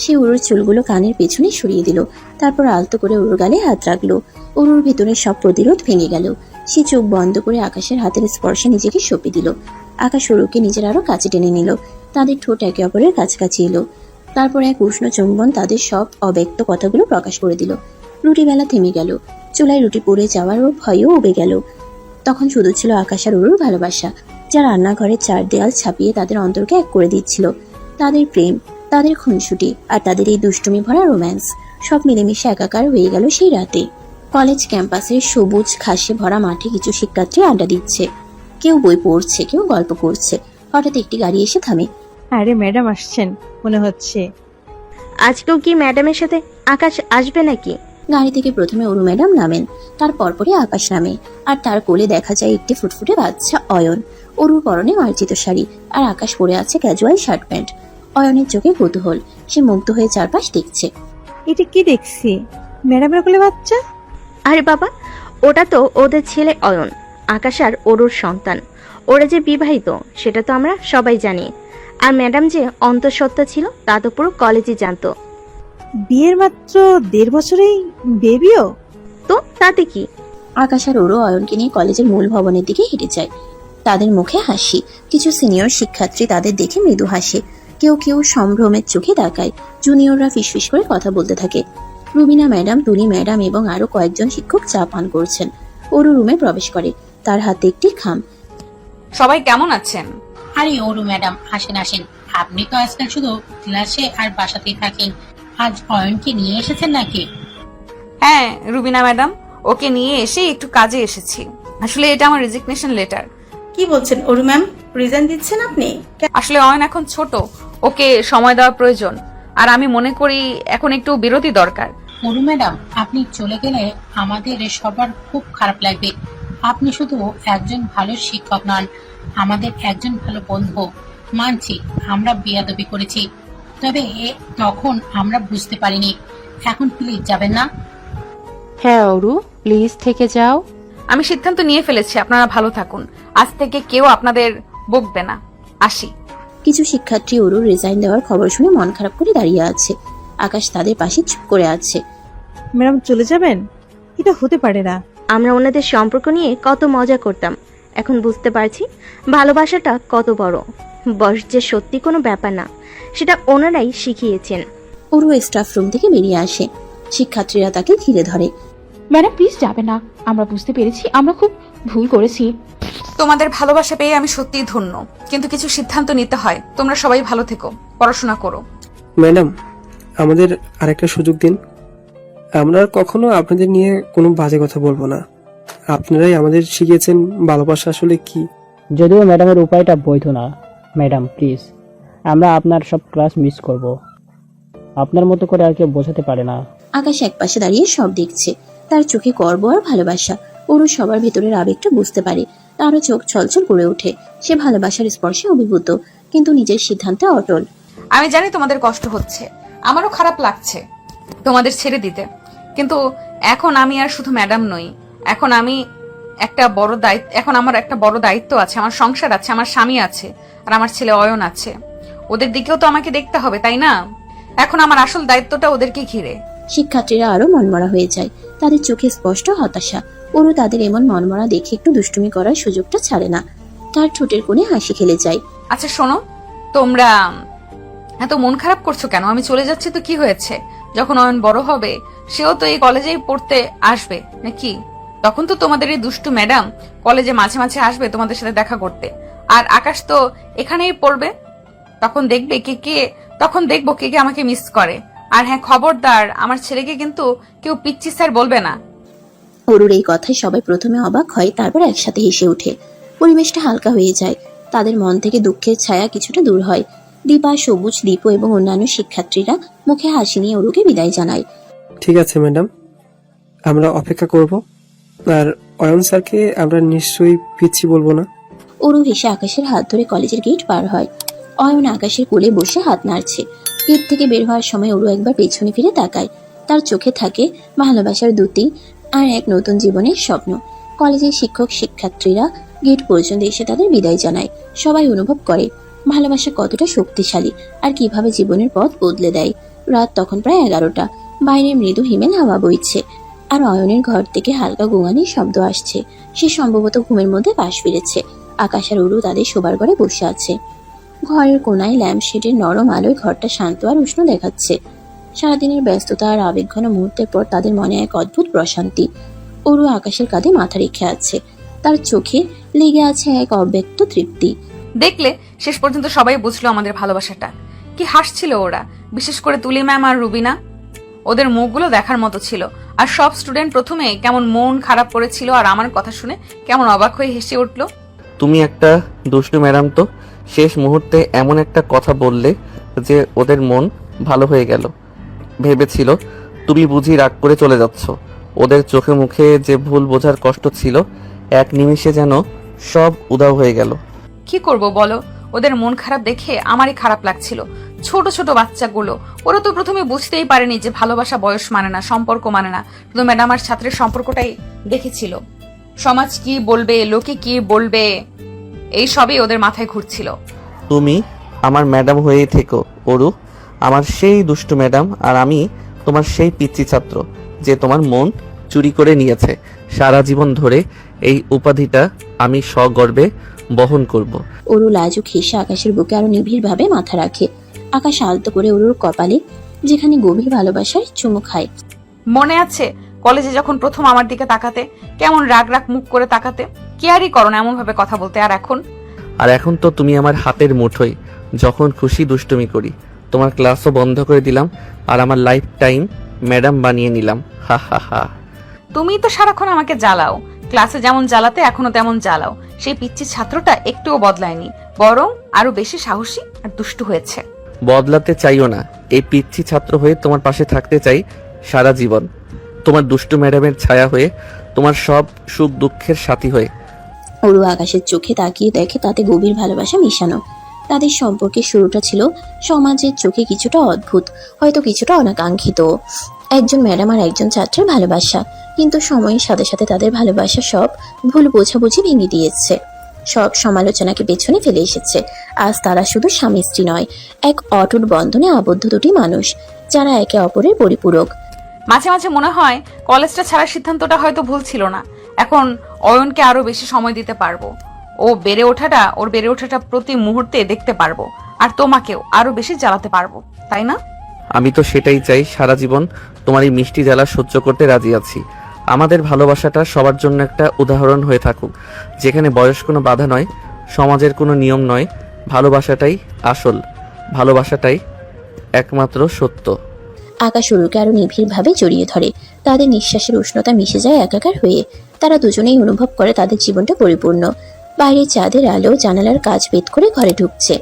সে ওরুর চুলগুলো কানের পেছনে সরিয়ে দিল। তারপর আলতো করে ওরুর গালে হাত রাখলো। ওরুর ভেতরের সব প্রতিরোধ ভেঙে গেল। সে চোখ বন্ধ করে আকাশের হাতের স্পর্শে নিজেকে সঁপে দিল। আকাশ ওরুকে নিজের আরো কাছে টেনে নিল। তাদের ঠোঁট একে অপরের কাছাকাছি এলো। তারপর এক উষ্ণ চুম্বন তাদের সব অব্যক্ত কথাগুলো প্রকাশ করে দিল। রুটি বেলা থেমে গেল, চুলায় রুটি পড়ে যাওয়ার ভয়ও উবে গেল। তখন শুধু ছিল আকাশ আর অরুর ভালোবাসা, যা রান্নাঘরের চার দেয়াল ছাপিয়ে তাদের অন্তরকে এক করে দিচ্ছিল। তাদের প্রেম, তাদের খুনসুটি আর তাদের এই দুষ্টুমি ভরা রোম্যান্স সব মিলেমিশে একাকার হয়ে গেল সেই রাতে। কলেজ ক্যাম্পাসের সবুজ ঘাসে ভরা মাঠে কিছু শিক্ষার্থী আড্ডা দিচ্ছে, কেউ বই পড়ছে, কেউ গল্প করছে। হঠাৎ একটি গাড়ি এসে থামে। আরে ম্যাডাম আসছেন মনে হচ্ছে। আজকেও কি ম্যাডামের সাথে আকাশ আসবে নাকি? গাড়ি থেকে প্রথমে অরু ম্যাডাম নামেন, তার পরপরই আকাশ নামে, আর তার কোলে দেখা যায় একটি ফুটফুটে বাচ্চা অয়ন। অরুর পরনে মার্জিত শাড়ি আর আকাশ পরে আছে ক্যাজুয়াল শার্ট প্যান্ট। অয়নের চোখে কৌতূহল, সে মুগ্ধ হয়ে চারপাশ দেখছে। এটা কি দেখছি, ম্যাডামের কোলে বাচ্চা? আরে বাবা, ওটা তো ওদের ছেলে অয়ন, আকাশ আর অরুর সন্তান। ওরা যে বিবাহিত সেটা তো আমরা সবাই জানি। আর ম্যাডাম যে অন্তঃসত্ত্বা ছিল তা তো পুরো কলেজে জানতো। বিয়ের মাত্র 1.5 বছরেই বেবিও? তো তাতে কি? আকাশ আর অরু অয়নকে নিয়ে কলেজের মূল ভবনের দিকে হেঁটে যায়। তাদের মুখে হাসি, কিছু সিনিয়র শিক্ষার্থী তাদের দেখে মৃদু হাসে, কেউ কেউ সম্ভ্রমের চোখে তাকায়। জুনিয়ররা ফিসফিস করে কথা বলতে থাকে। রুবিনা ম্যাডাম, তুলি ম্যাডাম এবং আরো কয়েকজন শিক্ষক চা পান করছেন। অরু রুমে প্রবেশ করে, তার হাতে একটি খাম। সবাই কেমন আছেন? আরে অরু ম্যাডাম, আসেন আসেন। আপনি তো আজকাল শুধু ক্লাসে আর বাসাতেই থাকেন, আজ অয়নকে নিয়ে এসেছেন নাকি? হ্যাঁ রুবিনা ম্যাডাম, ওকে নিয়ে এসে একটু কাজে এসেছি। আসলে এটা আমার রেজিগনেশন লেটার। কি বলছেন অরু ম্যাম, রিজাইন দিচ্ছেন আপনি? আসলে অয়ন এখন ছোট, ওকে সময় দেওয়া প্রয়োজন, আর আমি মনে করি এখন একটু বিরতি দরকার। অরু ম্যাডাম, আপনি চলে গেলে আমাদের সবার খুব খারাপ লাগবে। আপনি শুধু একজন ভালো শিক্ষক নন, আমাদের একজন ভালো বন্ধু। মানছি আমরা বেয়াদবি করেছি, তবে তখন আমরা বুঝতে পারিনি। এখন প্লিজ যাবেন না? হ্যাঁ অরু, প্লিজ থেকে যাও। আমি সিদ্ধান্ত নিয়ে ফেলেছি, আপনারা ভালো থাকুন। আজ থেকে কেউ আপনাদের বকবে না। আসি। কিছু শিক্ষার্থী অরুর রিজাইন দেওয়ার খবর শুনে মন খারাপ করে দাঁড়িয়ে আছে। আকাশ তাদের পাশে চুপ করে আছে। ম্যাডাম চলে যাবেন? এটা হতে পারে না। আমরা ওনাদের সম্পর্ক নিয়ে কত মজা করতাম, এখন বুঝতে পারছি ভালোবাসাটা কত বড়। বয়স যে সত্যি কোনো ব্যাপার না, সেটা ওনারাই শিখিয়েছেন। অরু স্টাফ রুম থেকে বেরিয়ে আসে, শিক্ষার্থীরা তাকে ঘিরে ধরে। ম্যাডাম প্লিজ যাবে না, আমরা বুঝতে পেরেছি আমরা খুব ভুল করেছি। তোমাদের ভালোবাসা পেয়ে আমি সত্যিই ধন্য, কিন্তু কিছু সিদ্ধান্ত নিতে হয়। তোমরা সবাই ভালো থেকো, পড়াশোনা করো। ম্যাডাম, আমাদের আরেকটা সুযোগ দিন। আমরা আর কখনো আপনাদের নিয়ে কোনো বাজে কথা বলবো না। আপনারাই আমাদের শিখিয়েছেন ভালোবাসা আসলে কি। যদিও ম্যাডামের উপায়টা বৈধ না। ম্যাডাম প্লিজ, আমরা আপনার সব ক্লাস মিস করব। আপনার মতো করে আর কেউ বোঝাতে পারে না। আকাশ একপাশে দাঁড়িয়ে সব দেখছে, তার চোখে গর্ব আর ভালোবাসা। অরু সবার ভেতরের আবেগটা বুঝতে পারে, তারও চোখ ছলছল করে ওঠে। সে ভালোবাসার স্পর্শে অভিভূত, কিন্তু নিজের সিদ্ধান্তে অটল। আমি জানি তোমাদের কষ্ট হচ্ছে, আমারও খারাপ লাগছে তোমাদের ছেড়ে দিতে, কিন্তু এখন আমি আর শুধু ম্যাডাম নই। এখন আমার একটা বড় দায়িত্ব আছে। আমার সংসার আছে, আমার স্বামী আছে, আর আমার ছেলে অয়ন আছে। ওদের দিকেও তো আমাকে দেখতে হবে, তাই না? এখন আমার আসল দায়িত্বটা ওদেরকে ঘিরে। শিক্ষার্থীরা আরো মনমরা হয়ে যায়, তাদের চোখে স্পষ্ট হতাশা। অরু তাদের এমন মনমরা দেখে একটু দুষ্টুমি করার সুযোগটা ছাড়ে না, তার ঠোঁটের কোণে হাসি খেলে যায়। আচ্ছা শোনো, তোমরা এত মন খারাপ করছো কেন? আমি চলে যাচ্ছি তো কি হয়েছে? যখন অয়ন বড় হবে, সেও তো এই কলেজেই পড়তে আসবে নাকি? তখন তো তোমাদের এই দুষ্টু ম্যাডাম কলেজে মাঝে মাঝে আসবে তোমাদের সাথে দেখা করতে, আর আকাশ তো এখানেই পড়বে। তখন দেখবো কে কে আমাকে মিস করে। আর হ্যাঁ, খবরদার আমার ছেলেকে কিন্তু কেউ পিচ্চি স্যার বলবে না। অরুর এই কথায় সবাই প্রথমে অবাক হয়, তারপর একসাথে হেসে ওঠে। পরিবেশটা হালকা হয়ে যায়, তাদের মন থেকে দুঃখের ছায়া কিছুটা দূর হয়। দীপা, সবুজ, দীপ এবং অন্যান্য শিক্ষার্থীরা মুখে হাসি নিয়ে অরুকে বিদায় জানায়। ঠিক আছে ম্যাডাম, আমরা অপেক্ষা করব, আর অয়ন স্যারকে আমরা নিশ্চয়ই পিচ্ছি বলবো না। অরু হেসে আকাশের হাত ধরে কলেজের গেট পার হয়। অয়ন আকাশের কোলে বসে হাত নাড়ছে। গেট থেকে বের হওয়ার সময় অরু একবার পেছনে ফিরে তাকায়, তার চোখে থাকে ভালোবাসার দুটি আর এক নতুন জীবনের স্বপ্ন। কলেজের শিক্ষক শিক্ষার্থীরা গেট পর্যন্ত এসে তাদের বিদায় জানায়। সবাই অনুভব করে ভালোবাসা কতটা শক্তিশালী আর কিভাবে জীবনের পথ বদলে দেয়। রাত তখন প্রায় 11টা, বাইরে মৃদু হিমেল হাওয়া বইছে, আর অয়নের ঘর থেকে হালকা গোঙানির শব্দ আসছে। সে সম্ভবত ঘুমের মধ্যে পাশ ফিরেছে। আকাশ আর অরু তাদের শোবার ঘরে বসে আছে। ঘরের কোনায় ল্যাম্পশেডের নরম আলোয় ঘরটা শান্ত আর উষ্ণ দেখাচ্ছে। সারাদিনের ব্যস্ততা আর আবেগঘন মুহূর্তের পর তাদের মনে এক অদ্ভুত প্রশান্তি। ওরু আকাশের কাঁধে মাথা রেখে আছে, তার চোখে লেগে আছে এক অব্যক্ত তৃপ্তি। দেখলে শেষ পর্যন্ত সবাই বুঝলো আমাদের ভালোবাসাটা। কি হাসছিল ওরা, বিশেষ করে তুলি ম্যাম আর রুবিনা। ওদের মুখগুলো দেখার মতো ছিল। আর সব স্টুডেন্ট প্রথমে কেমন মন খারাপ করেছিল, আর আমার কথা শুনে কেমন অবাক হয়ে হেসে উঠলো। তুমি একটা দুষ্টু ম্যাডাম তো। শেষ মুহূর্তে এমন একটা কথা বললে যে ওদের মন ভালো হয়ে গেল। ভেবেছিল তুমি বুঝি রাগ করে চলে যাচ্ছ। ওদের চোখে মুখে যে ভুল বোঝার কষ্ট ছিল, এক নিমিষে যেন সব উধাও হয়ে গেল। কি করব বলো, ওদের মন খারাপ দেখে আমারই খারাপ লাগছিল। ছোট ছোট বাচ্চাগুলো, ওরা তো প্রথমে বুঝতেই পারেনি যে ভালোবাসা বয়স মানে না, সম্পর্ক মানে না। শুধু ম্যাডাম আর ছাত্রের সম্পর্কটাই দেখেছিল। সমাজ কি বলবে, লোকে কি বলবে, এই সবই ওদের মাথায় ঘুরছিল। তুমি আমার ম্যাডাম হয়েই থেকো অরু, আমার সেই দুষ্টু ম্যাডাম। আর আমি তোমার সেই পিচ্চি ছাত্র যে তোমার মন চুরি করে নিয়েছে। সারা জীবন ধরে এই উপাধিটা আমি সগর্বে বহন করব। অরু লাজুক হেসে আকাশের বুকে আরো নিবিড় ভাবে মাথা রাখে। আকাশ আলতো করে অরুর কপালে যেখানে গভীর ভালোবাসার চুমু খায়। মনে আছে কলেজে যখন প্রথম আমার দিকে তাকাতে, কেমন রাগ রাগ মুখ করে তাকাতে, কেয়ারই করো না এমন ভাবে কথা বলতে। আর এখন তো তুমি আমার হাতের মুঠোয়, যখন খুশি দুষ্টুমি করি। তোমার ক্লাসও বন্ধ করে দিলাম আর আমার লাইফ টাইম ম্যাডাম বানিয়ে নিলাম। হা হা হা। তুমি তো সারাক্ষণ আমাকে জ্বালাও, ক্লাসে যেমন জ্বালাতে এখনো তেমন জ্বালাও। সেই পিচ্চি ছাত্রটা একটুও বদলায়নি, বরং আরো বেশি সাহসী আর দুষ্টু হয়েছে। বদলাতে চাইও না, এই পিচ্চি ছাত্র হয়ে তোমার পাশে থাকতে চাই সারা জীবন। তোমার দুষ্টু ম্যাডামের ছায়া হয়ে, তোমার সব সুখ দুঃখের সাথী হয়ে। অরু আকাশের চোখে তাকিয়ে দেখে তাতে গভীর ভালোবাসা মিশানো। তাদের সম্পর্কের শুরুটা ছিল সমাজের চোখে কিছুটা অদ্ভুত, হয়তো কিছুটা অনাকাঙ্ক্ষিত। একজন ম্যাডাম আর একজন ছাত্রের ভালোবাসা। কিন্তু সময়ের সাথে সাথে তাদের ভালোবাসা সব ভুল বোঝাবুঝি ভেঙে দিয়েছে, সব সমালোচনাকে পেছনে ফেলে এসেছে। আজ তারা শুধু স্বামী স্ত্রী নয়, এক অটুট বন্ধনে আবদ্ধ দুটি মানুষ, যারা একে অপরের পরিপূরক। মাঝে মাঝে মনে হয় কলেজটা ছাড়ার সিদ্ধান্তটা হয়তো ভুল ছিল না। এখন অয়নকে আরো বেশি সময় দিতে পারবো, ওর বেড়ে ওঠাটা প্রতি মুহূর্তে দেখতে পারবো, আর তোমাকেও আরো বেশি জ্বালাতে পারবো, তাই না? আমি তো সেটাই চাই। সারা জীবন তোমার এই মিষ্টি জ্বালা সহ্য করতে রাজি আছি। আমাদের ভালোবাসাটা সবার জন্য একটা উদাহরণ হয়ে থাকুক, যেখানে বয়স কোনো বাধা নয়, সমাজের কোনো নিয়ম নয়। ভালোবাসাটাই আসল, ভালোবাসাটাই একমাত্র সত্য। আকাশ অরুকে আরো নিবিড় ভাবে জড়িয়ে ধরে। তাদের নিঃশ্বাসের উষ্ণতা মিশে যায় একাকার হয়ে। তারা দুজনেই অনুভব করে তাদের জীবনটা পরিপূর্ণ। বাইরে চাঁদের আলো জানালার কাঁচ ভেদ করে ঘরে ঢুকছে,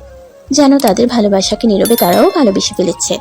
যেন তাদের ভালোবাসাকে নীরবে তারাও ভালোবেসে ফেলেছে।